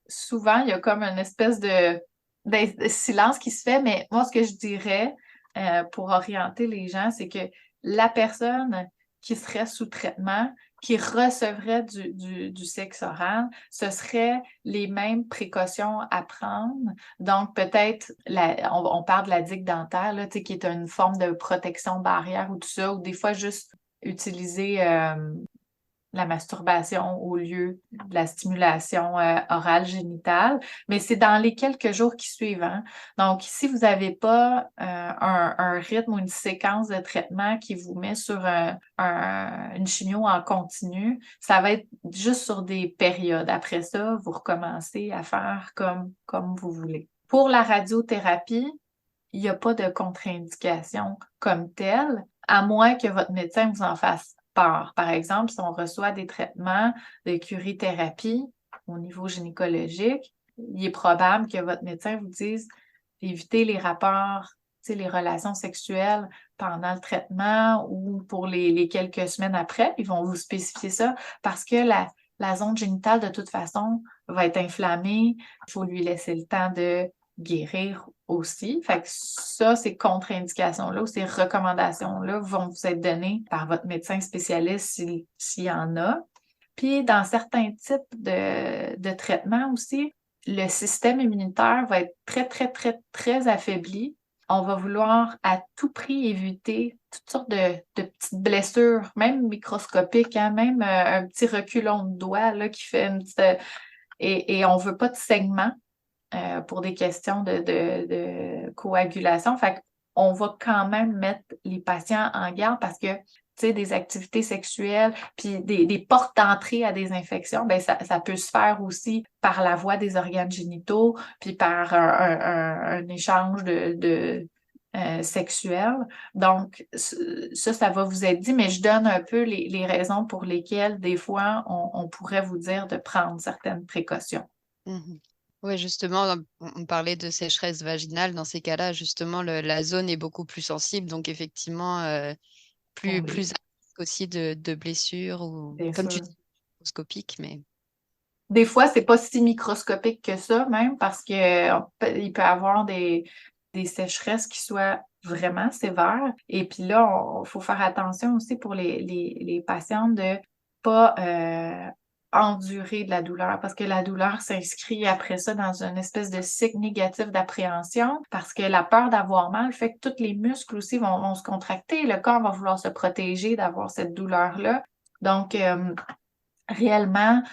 souvent, il y a comme une espèce de silence qui se fait, mais moi, ce que je dirais pour orienter les gens, c'est que la personne qui serait sous traitement, qui recevrait du sexe oral, ce serait les mêmes précautions à prendre. Donc, peut-être, on parle de la digue dentaire, là, tu sais, qui est une forme de protection barrière ou tout ça, ou des fois juste utiliser la masturbation au lieu de la stimulation orale génitale, mais c'est dans les quelques jours qui suivent, hein. Donc, si vous n'avez pas un rythme ou une séquence de traitement qui vous met sur une chimio en continu, ça va être juste sur des périodes. Après ça, vous recommencez à faire comme vous voulez. Pour la radiothérapie, il n'y a pas de contre-indication comme telle. à moins que votre médecin vous en fasse part. Par exemple, si on reçoit des traitements de curithérapie au niveau gynécologique, il est probable que votre médecin vous dise d'éviter les rapports, les relations sexuelles pendant le traitement ou pour les quelques semaines après. Ils vont vous spécifier ça parce que la zone génitale, de toute façon, va être inflammée. Il faut lui laisser le temps de guérir aussi. Fait que ça, ces contre-indications-là ou ces recommandations-là vont vous être données par votre médecin spécialiste s'il y en a. Puis, dans certains types de traitements aussi, le système immunitaire va être très, très, très, très affaibli. On va vouloir à tout prix éviter toutes sortes de petites blessures, même microscopiques, hein, même un petit reculon de doigt là, qui fait une petite... et on ne veut pas de saignement pour des questions de coagulation. Fait qu'on va quand même mettre les patients en garde parce que des activités sexuelles, puis des portes d'entrée à des infections, ben ça peut se faire aussi par la voie des organes génitaux, puis par un échange sexuel. Donc, ça va vous être dit, mais je donne un peu les raisons pour lesquelles, des fois, on pourrait vous dire de prendre certaines précautions. Oui, justement, on parlait de sécheresse vaginale. Dans ces cas-là, justement, la zone est beaucoup plus sensible. Donc, effectivement, plus à risque aussi de blessures ou, Bien comme sûr. tu dis, microscopiques. Mais... Des fois, c'est pas si microscopique que ça, même, parce que il peut y avoir des sécheresses qui soient vraiment sévères. Et puis là, il faut faire attention aussi pour les patientes de pas endurer de la douleur, parce que la douleur s'inscrit après ça dans une espèce de cycle négatif d'appréhension, parce que la peur d'avoir mal fait que tous les muscles aussi vont se contracter, le corps va vouloir se protéger d'avoir cette douleur-là. Donc, réellement,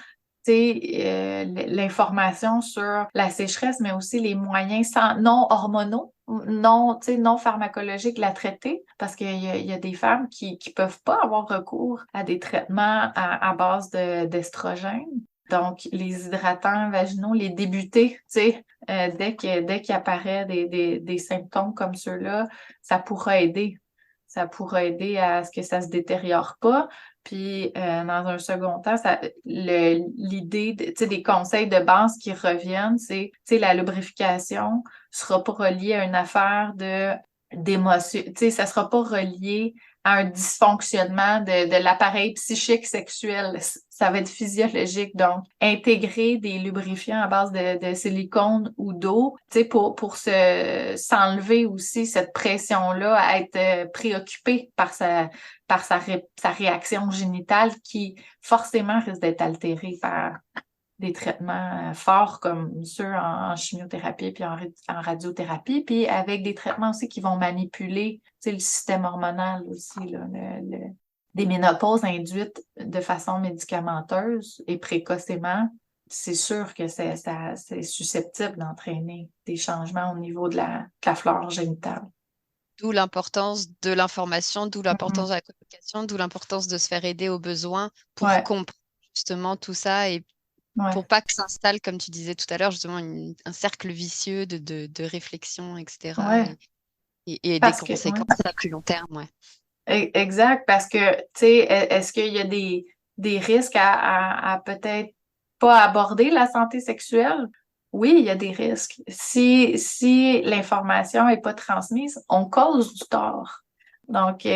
l'information sur la sécheresse, mais aussi les moyens non hormonaux, non pharmacologiques de la traiter, parce qu'il y a des femmes qui ne peuvent pas avoir recours à des traitements à base d'estrogène. Donc, les hydratants vaginaux, les débuter, dès qu'il apparaît des symptômes comme ceux-là, ça pourra aider. Ça pourra aider à ce que ça ne se détériore pas. Puis, dans un second temps, l'idée des conseils de base qui reviennent, c'est la lubrification ne sera pas reliée à une affaire d'émotion. Ça ne sera pas relié à un dysfonctionnement de l'appareil psychique sexuel. Ça va être physiologique. Donc, intégrer des lubrifiants à base de silicone ou d'eau, pour s'enlever aussi cette pression-là, à être préoccupé par sa réaction génitale qui forcément risque d'être altérée par des traitements forts comme ceux en chimiothérapie puis en radiothérapie, puis avec des traitements aussi qui vont manipuler le système hormonal aussi, là, des ménopauses induites de façon médicamenteuse et précocement. C'est sûr que c'est susceptible d'entraîner des changements au niveau de la flore génitale. D'où l'importance de l'information, d'où l'importance de la communication, d'où l'importance de se faire aider aux besoins pour comprendre justement tout ça et pour pas que s'installe, comme tu disais tout à l'heure, justement un cercle vicieux de réflexion, etc. Et des conséquences à plus long terme. Ouais. Exact, parce que, est-ce qu'il y a des risques à peut-être pas aborder la santé sexuelle? Oui, il y a des risques. Si l'information n'est pas transmise, on cause du tort. Donc,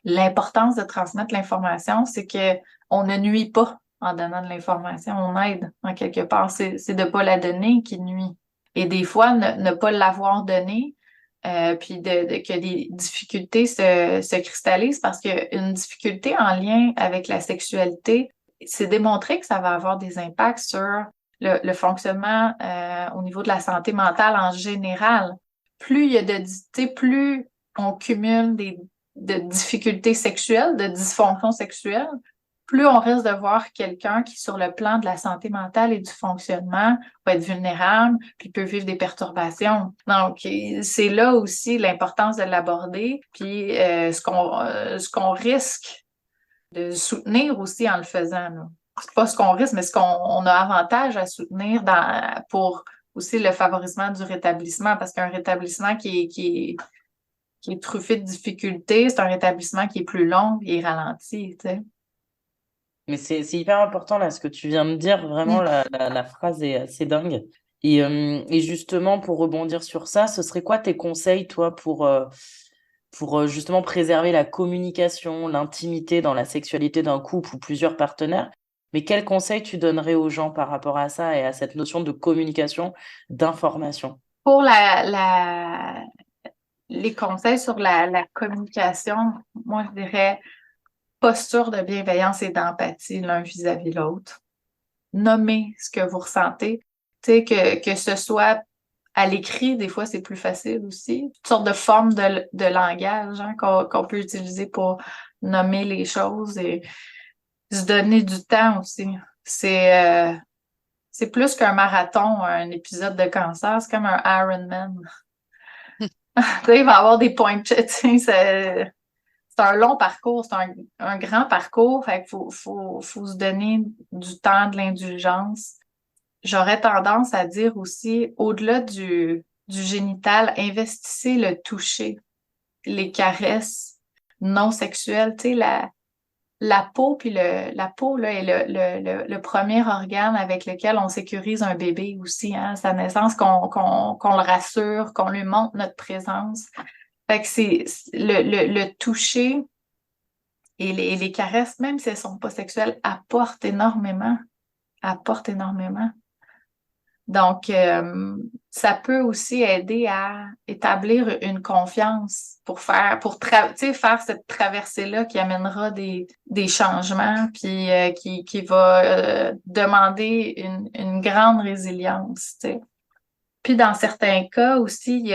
l'importance de transmettre l'information, c'est qu'on ne nuit pas en donnant de l'information, on aide en quelque part. C'est de ne pas la donner qui nuit. Et des fois, ne pas l'avoir donnée, puis que des difficultés se cristallisent, parce qu'une difficulté en lien avec la sexualité, c'est démontré que ça va avoir des impacts sur le fonctionnement au niveau de la santé mentale en général. Plus il y a plus on cumule de difficultés sexuelles, de dysfonctions sexuelles, plus on risque de voir quelqu'un qui, sur le plan de la santé mentale et du fonctionnement, va être vulnérable, puis peut vivre des perturbations. Donc, c'est là aussi l'importance de l'aborder, puis ce qu'on risque de soutenir aussi en le faisant. Là. C'est pas ce qu'on risque, mais ce qu'on a avantage à soutenir pour aussi le favorisement du rétablissement, parce qu'un rétablissement qui qui est truffé de difficultés, c'est un rétablissement qui est plus long et ralenti, tu sais. Mais c'est hyper important là ce que tu viens de dire, vraiment Mm. la phrase est assez dingue. Et justement, pour rebondir sur ça, ce serait quoi tes conseils, toi, pour justement préserver la communication, l'intimité dans la sexualité d'un couple ou plusieurs partenaires? Mais quels conseils tu donnerais aux gens par rapport à ça et à cette notion de communication, d'information? Pour les conseils sur la communication, moi, je dirais posture de bienveillance et d'empathie l'un vis-à-vis l'autre. Nommez ce que vous ressentez. Tu sais, que ce soit à l'écrit, des fois, c'est plus facile aussi. Toutes sortes de formes de langage hein, qu'on peut utiliser pour nommer les choses et se donner du temps aussi. C'est plus qu'un marathon, un épisode de cancer, c'est comme un Ironman. Tu sais, il va y avoir des points de chute, tu sais, c'est un long parcours, c'est un grand parcours, fait qu'il faut se donner du temps, de l'indulgence. J'aurais tendance à dire aussi, au-delà du génital, investissez le toucher, les caresses non sexuelles, tu sais, la peau, puis la peau là, est le premier organe avec lequel on sécurise un bébé aussi, hein, à sa naissance, qu'on le rassure, qu'on lui montre notre présence. Fait que c'est le toucher et les caresses, même si elles sont pas sexuelles, apportent énormément. Apportent énormément. Donc, ça peut aussi aider à établir une confiance tu sais, faire cette traversée-là qui amènera des changements, puis qui va demander une grande résilience, tu sais. Puis dans certains cas aussi,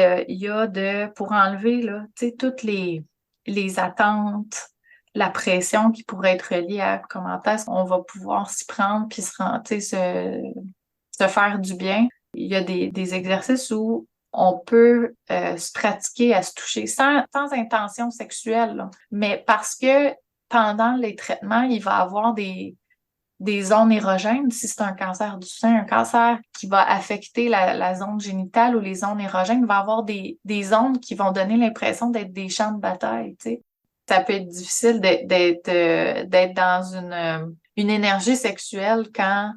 pour enlever là, tu sais, toutes les attentes, la pression qui pourrait être liée à comment est-ce qu'on va pouvoir s'y prendre puis tu sais, se faire du bien. Il y a des exercices où on peut se pratiquer à se toucher sans intention sexuelle, là. Mais parce que pendant les traitements, il va y avoir des zones érogènes, si c'est un cancer du sein, un cancer qui va affecter la zone génitale ou les zones érogènes, il va y avoir des zones qui vont donner l'impression d'être des champs de bataille, tu sais. Ça peut être difficile d'être dans une énergie sexuelle quand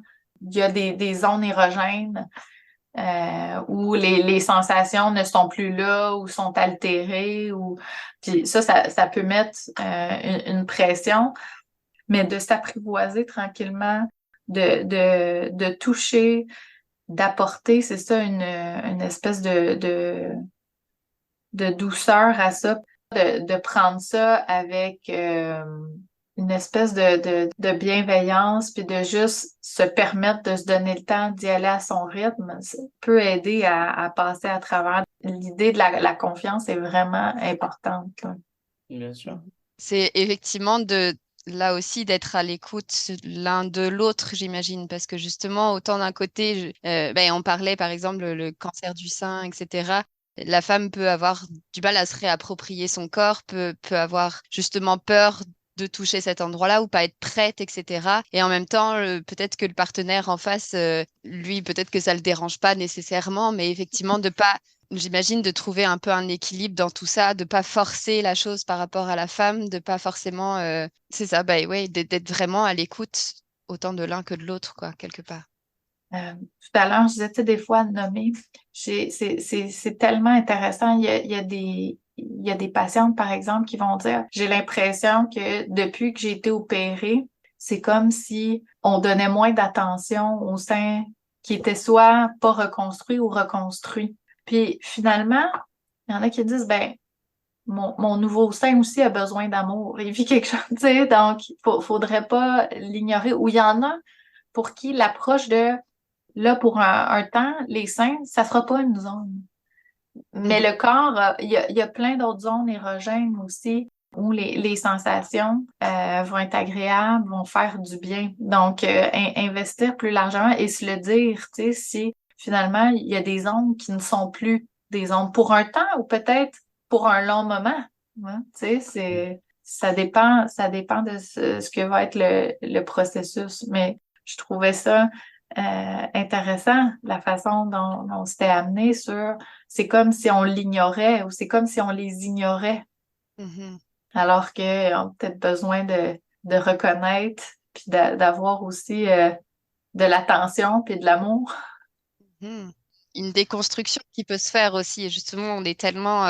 il y a des zones érogènes où les sensations ne sont plus là ou sont altérées. Puis ça peut mettre une pression. Mais de s'apprivoiser tranquillement, de toucher, d'apporter, c'est ça, une espèce de douceur à ça, de prendre ça avec une espèce de bienveillance, puis de juste se permettre de se donner le temps d'y aller à son rythme, ça peut aider à passer à travers. L'idée de la confiance est vraiment importante, là. Bien sûr. C'est effectivement là aussi d'être à l'écoute l'un de l'autre, j'imagine, parce que justement, autant d'un côté, on parlait par exemple le cancer du sein, etc. La femme peut avoir du mal à se réapproprier son corps, peut avoir justement peur de toucher cet endroit-là ou pas être prête, etc. Et en même temps, peut-être que le partenaire en face, lui, peut-être que ça le dérange pas nécessairement, mais effectivement de pas j'imagine de trouver un peu un équilibre dans tout ça, de pas forcer la chose par rapport à la femme, de pas forcément, c'est ça, bah ouais, d'être vraiment à l'écoute autant de l'un que de l'autre, quoi, quelque part. Tout à l'heure, je disais, tu sais, des fois, nommer, c'est tellement intéressant. Il y a des patientes, par exemple, qui vont dire, j'ai l'impression que depuis que j'ai été opérée, c'est comme si on donnait moins d'attention au sein qui était soit pas reconstruit ou reconstruit. Puis finalement, il y en a qui disent, ben, mon nouveau sein aussi a besoin d'amour. Il vit quelque chose, tu sais, donc faudrait pas l'ignorer. Ou il y en a pour qui l'approche de là, pour un temps, les seins, ça sera pas une zone. Mais le corps, il y a plein d'autres zones érogènes aussi où les sensations vont être agréables, vont faire du bien. Donc, investir plus largement et se le dire, tu sais, si finalement, il y a des zones qui ne sont plus des zones pour un temps ou peut-être pour un long moment. Hein, tu sais, ça dépend de ce que va être le processus. Mais je trouvais ça intéressant la façon dont c'était amené sur c'est comme si on l'ignorait ou c'est comme si on les ignorait, Mhm. alors qu'ils ont peut-être besoin de reconnaître puis d'avoir aussi de l'attention puis de l'amour. Mhm. Une déconstruction qui peut se faire aussi. Et justement, on est tellement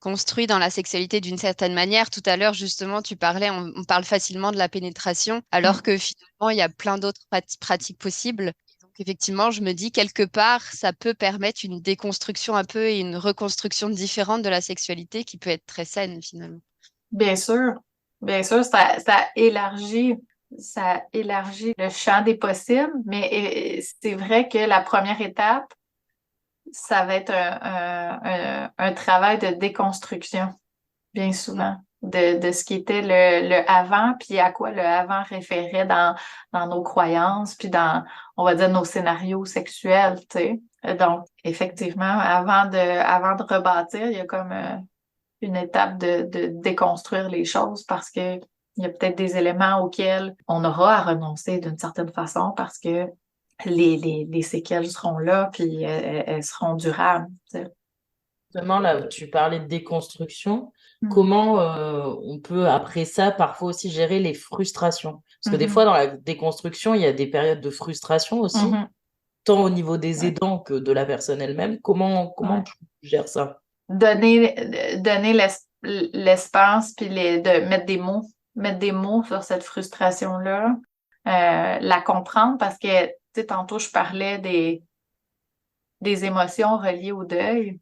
construit dans la sexualité d'une certaine manière. Tout à l'heure, justement, tu parlais, on parle facilement de la pénétration, alors que finalement, il y a plein d'autres pratiques possibles. Donc, effectivement, je me dis, quelque part, ça peut permettre une déconstruction un peu et une reconstruction différente de la sexualité qui peut être très saine, finalement. Bien sûr, bien sûr, ça élargit le champ des possibles, mais c'est vrai que la première étape, ça va être un travail de déconstruction, bien souvent, de ce qui était le avant, puis à quoi le avant référait dans nos croyances, puis dans, on va dire, nos scénarios sexuels, tu sais. Donc, effectivement, avant de rebâtir, il y a comme une étape de déconstruire les choses parce que il y a peut-être des éléments auxquels on aura à renoncer d'une certaine façon parce que les séquelles seront là, puis elles seront durables. Tu sais. Justement, là, tu parlais de déconstruction. Mm. Comment on peut, après ça, parfois aussi gérer les frustrations? Parce que des fois, Mhm. dans la déconstruction, il y a des périodes de frustration aussi, Mhm. tant au niveau des Ouais. aidants que de la personne elle-même. Comment Ouais. tu gères ça? Donner l'espace, puis de mettre des mots sur cette frustration-là, la comprendre parce que, tu sais, tantôt, je parlais des émotions reliées au deuil.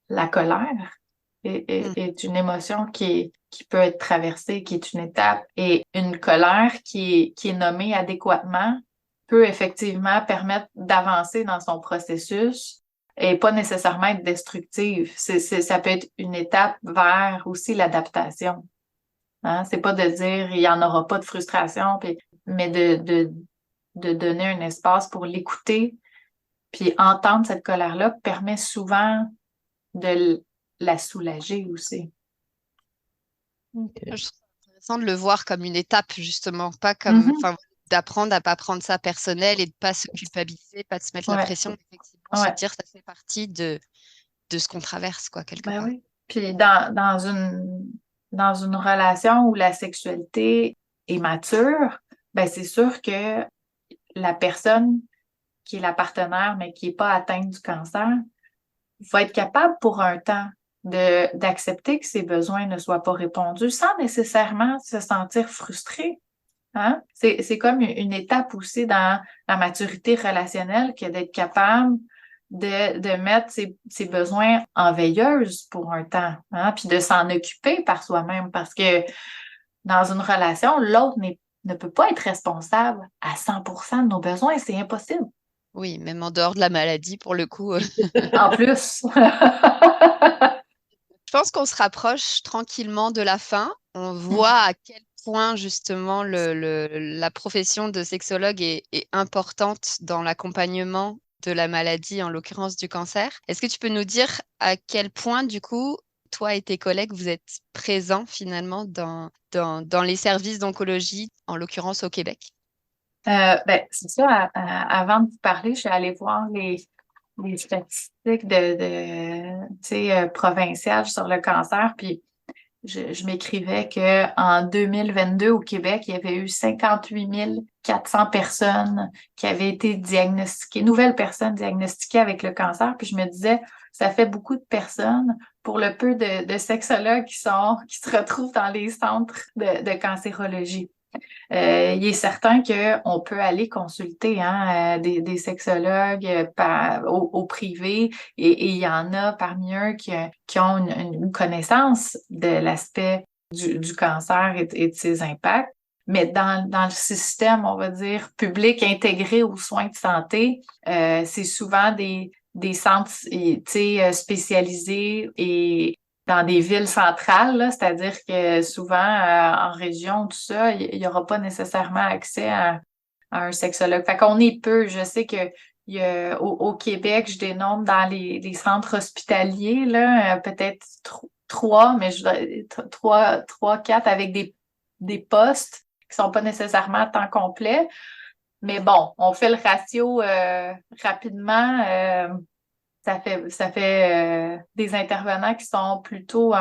La colère Mm. est une émotion qui peut être traversée, qui est une étape. Et une colère qui est nommée adéquatement peut effectivement permettre d'avancer dans son processus et pas nécessairement être destructive. Ça peut être une étape vers aussi l'adaptation. Hein? C'est pas de dire il n'y en aura pas de frustration, mais de donner un espace pour l'écouter. Puis entendre cette colère-là permet souvent de la soulager aussi. Je Ok. trouve ça intéressant de le voir comme une étape, justement, pas comme, Mhm. enfin, d'apprendre à pas prendre ça personnel et de pas se culpabiliser, pas de se mettre la Ouais, pression, mais effectivement, se ouais, dire ça fait partie de ce qu'on traverse, quoi, quelque ben part. oui. Puis dans une relation où la sexualité est mature, ben c'est sûr que la personne qui est la partenaire, mais qui n'est pas atteinte du cancer, va être capable pour un temps d'accepter que ses besoins ne soient pas répondus sans nécessairement se sentir frustré. Hein? C'est comme une étape aussi dans la maturité relationnelle que d'être capable de mettre ses besoins en veilleuse pour un temps, hein? Puis de s'en occuper par soi-même parce que dans une relation, l'autre ne peut pas être responsable à 100% de nos besoins, c'est impossible. Oui, même en dehors de la maladie, pour le coup. En plus. Je pense qu'on se rapproche tranquillement de la fin. On voit à quel point justement la profession de sexologue est importante dans l'accompagnement de la maladie, en l'occurrence du cancer. Est-ce que tu peux nous dire à quel point, du coup, toi et tes collègues, vous êtes présents finalement dans les services d'oncologie, en l'occurrence au Québec? Ben, c'est ça, avant de vous parler, je suis allée voir les statistiques tu sais, provinciales sur le cancer, puis je m'écrivais qu'en 2022, au Québec, il y avait eu 58 400 personnes qui avaient été diagnostiquées, nouvelles personnes diagnostiquées avec le cancer. Puis je me disais, ça fait beaucoup de personnes pour le peu de sexologues qui se retrouvent dans les centres de cancérologie. Il est certain qu'on peut aller consulter hein, des sexologues au privé et il y en a parmi eux qui ont une connaissance de l'aspect du cancer et de ses impacts. Mais dans le système, on va dire, public intégré aux soins de santé, c'est souvent des centres tu sais, spécialisés et dans des villes centrales, là, c'est-à-dire que souvent, en région, tout ça, il n'y aura pas nécessairement accès à un sexologue. Fait qu'on est peu. Je sais que au Québec, je dénombre dans les centres hospitaliers, là, peut-être trois, mais trois, quatre avec des postes qui sont pas nécessairement à temps complet. Mais bon, on fait le ratio rapidement. Ça fait des intervenants qui sont plutôt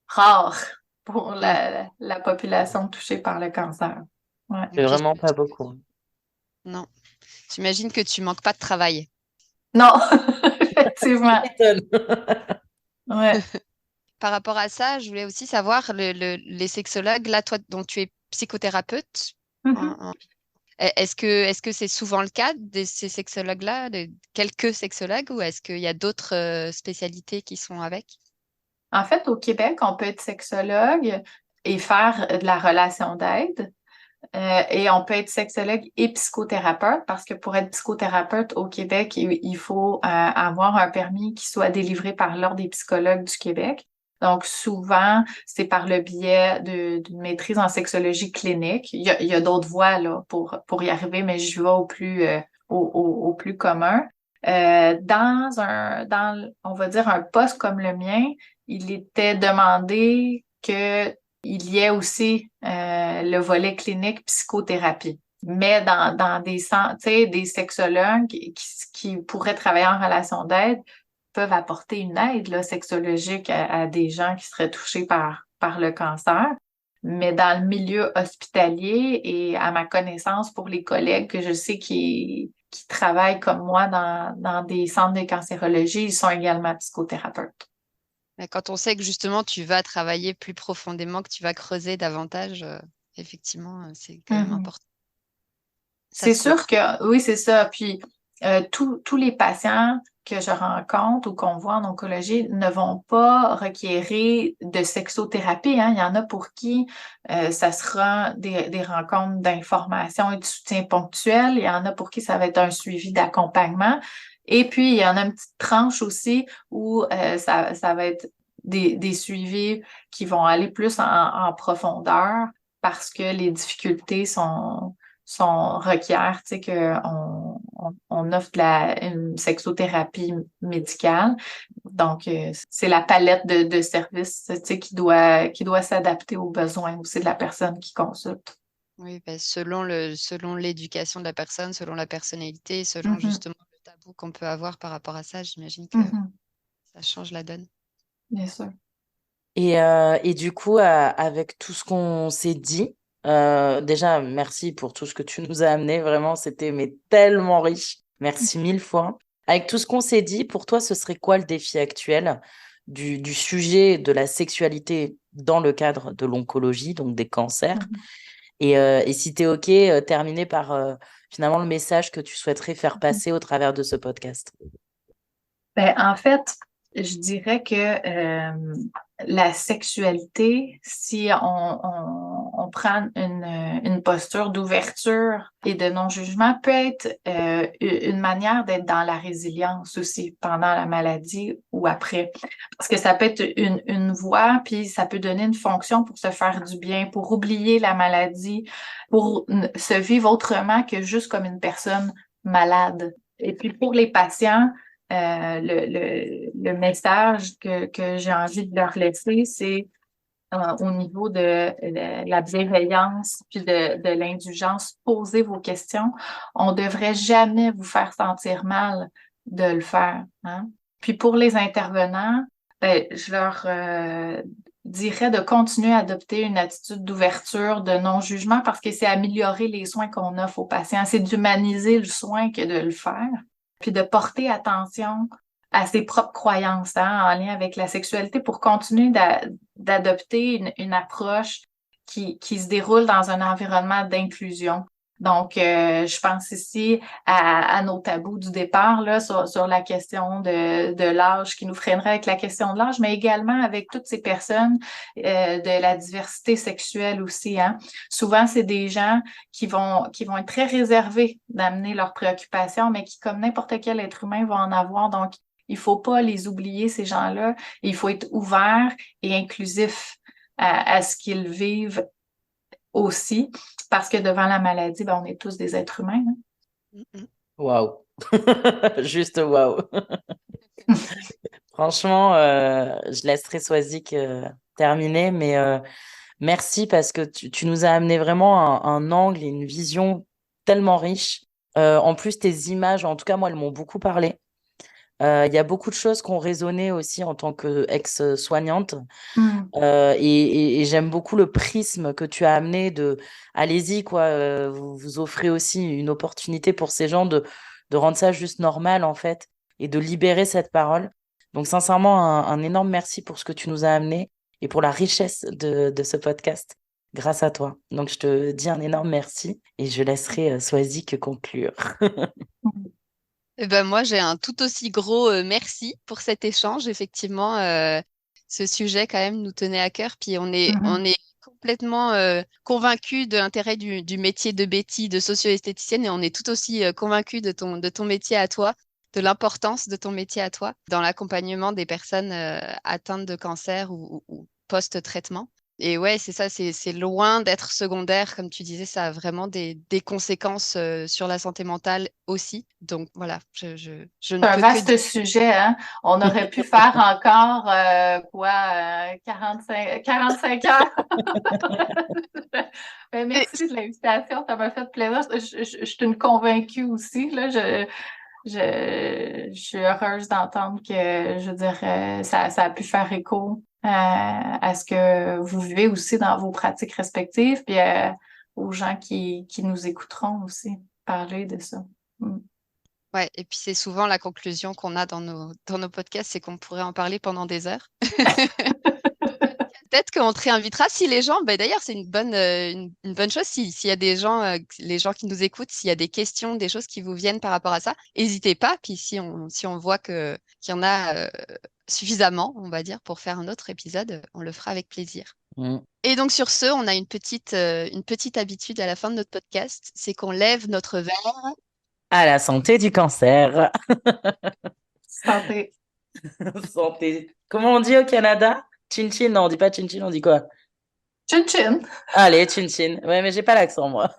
rares pour Mm. la population touchée par le cancer. Ouais. C'est Ok, vraiment pas beaucoup. non. J'imagine que tu manques pas de travail. Non, Ça effectivement. m'étonne. Ouais. Par rapport à ça, je voulais aussi savoir, les sexologues, là, toi, donc tu es psychothérapeute. Mhm. en- en- est-ce que c'est souvent le cas de ces sexologues-là, de quelques sexologues, ou est-ce qu'il y a d'autres spécialités qui sont avec? En fait, au Québec, on peut être sexologue et faire de la relation d'aide. Et on peut être sexologue et psychothérapeute parce que pour être psychothérapeute au Québec, il faut avoir un permis qui soit délivré par l'Ordre des psychologues du Québec. Donc, souvent, c'est par le biais d'une maîtrise en sexologie clinique. Il y a d'autres voies là, pour y arriver, mais je vais au plus commun. On va dire, un poste comme le mien, il était demandé que il y a aussi le volet clinique psychothérapie. Mais dans des centres, tu sais, des sexologues qui pourraient travailler en relation d'aide peuvent apporter une aide là, sexologique à des gens qui seraient touchés par le cancer. Mais dans le milieu hospitalier et à ma connaissance pour les collègues que je sais qui travaillent comme moi dans des centres de cancérologie, ils sont également psychothérapeutes. Mais quand on sait que justement tu vas travailler plus profondément, que tu vas creuser davantage, effectivement, c'est quand même Mhm. important. Ça C'est se sûr comprend. que oui, c'est ça. Puis tous les patients que je rencontre ou qu'on voit en oncologie ne vont pas requérir de sexothérapie, hein. Il y en a pour qui ça sera des rencontres d'information et de soutien ponctuel. Il y en a pour qui ça va être un suivi d'accompagnement. Et puis, il y en a une petite tranche aussi où ça va être des suivis qui vont aller plus en profondeur parce que les difficultés requiert, tu sais, on offre une sexothérapie médicale. Donc, c'est la palette de services, tu sais, qui doit s'adapter aux besoins aussi de la personne qui consulte. Oui, bah, selon l'éducation de la personne, selon la personnalité, selon Mhm, justement le tabou qu'on peut avoir par rapport à ça, j'imagine que mhm, ça change la donne. bien sûr. Et du coup, avec tout ce qu'on s'est dit, déjà, merci pour tout ce que tu nous as amené. Vraiment, c'était mais tellement riche. Merci mille fois. Avec tout ce qu'on s'est dit, pour toi, ce serait quoi le défi actuel du sujet de la sexualité dans le cadre de l'oncologie, donc des cancers? Mhm. Et si tu es OK, terminer par finalement le message que tu souhaiterais faire passer au travers de ce podcast. Ben, en fait, je dirais que la sexualité, si on prend une posture d'ouverture et de non-jugement, peut être une manière d'être dans la résilience aussi pendant la maladie ou après. Parce que ça peut être une voie, puis ça peut donner une fonction pour se faire du bien, pour oublier la maladie, pour se vivre autrement que juste comme une personne malade. Et puis pour les patients, le message que j'ai envie de leur laisser, c'est au niveau de la bienveillance puis de l'indulgence, posez vos questions. On devrait jamais vous faire sentir mal de le faire, hein. Puis pour les intervenants, ben, je leur dirais de continuer à adopter une attitude d'ouverture, de non-jugement, parce que c'est améliorer les soins qu'on offre aux patients. C'est d'humaniser le soin que de le faire, puis de porter attention à ses propres croyances, hein, en lien avec la sexualité pour continuer d'adopter une approche qui se déroule dans un environnement d'inclusion. Donc, je pense ici à nos tabous du départ là, sur la question de l'âge qui nous freinerait avec la question de l'âge, mais également avec toutes ces personnes de la diversité sexuelle aussi, hein. Souvent, c'est des gens qui vont être très réservés d'amener leurs préoccupations, mais qui, comme n'importe quel être humain, vont en avoir. Donc, il faut pas les oublier, ces gens-là. Il faut être ouvert et inclusif à ce qu'ils vivent aussi, parce que devant la maladie, ben, on est tous des êtres humains, hein. Mm, mm. Waouh! Juste waouh! Franchement, je laisserai Swazik terminer, mais merci parce que tu nous as amené vraiment un angle et une vision tellement riche. En plus, tes images, en tout cas, moi, elles m'ont beaucoup parlé. Il y a beaucoup de choses qui ont résonné aussi en tant qu'ex-soignante. Mm. Et j'aime beaucoup le prisme que tu as amené de allez-y, quoi. Vous offrez aussi une opportunité pour ces gens de rendre ça juste normal, en fait, et de libérer cette parole. Donc, sincèrement, un énorme merci pour ce que tu nous as amené et pour la richesse de ce podcast grâce à toi. Donc, je te dis un énorme merci et je laisserai Swazik conclure. Eh ben moi, j'ai un tout aussi gros merci pour cet échange. Effectivement, ce sujet quand même nous tenait à cœur. Puis on est complètement convaincus de l'intérêt du métier de Betty, de socio-esthéticienne, et on est tout aussi convaincus de ton métier à toi, de l'importance de ton métier à toi dans l'accompagnement des personnes atteintes de cancer ou post-traitement. Et ouais, c'est ça, c'est loin d'être secondaire, comme tu disais, ça a vraiment des conséquences sur la santé mentale aussi. Donc voilà, je ne C'est un peux que dire. vaste sujet, hein? On aurait pu faire encore, 45 heures. Ben, merci de l'invitation, ça m'a fait plaisir. Je suis une convaincue aussi, là. Je suis heureuse d'entendre que, je veux dire, ça a pu faire écho à ce que vous vivez aussi dans vos pratiques respectives, puis aux gens qui nous écouteront aussi parler de ça. Mm. Ouais, et puis c'est souvent la conclusion qu'on a dans nos podcasts, c'est qu'on pourrait en parler pendant des heures. Peut-être qu'on te réinvitera si les gens, ben d'ailleurs, c'est une bonne chose s'il y a des gens, les gens qui nous écoutent, s'il y a des questions, des choses qui vous viennent par rapport à ça, n'hésitez pas. Puis si on voit qu'il y en a suffisamment, on va dire, pour faire un autre épisode, on le fera avec plaisir. Mm. Et donc sur ce, on a une petite habitude à la fin de notre podcast, c'est qu'on lève notre verre. À la santé du cancer. Santé. Santé. Comment on dit au Canada? Chin chin, non, on dit pas chin chin, on dit quoi? Chin chin. Allez, chin chin. Ouais, mais j'ai pas l'accent, moi.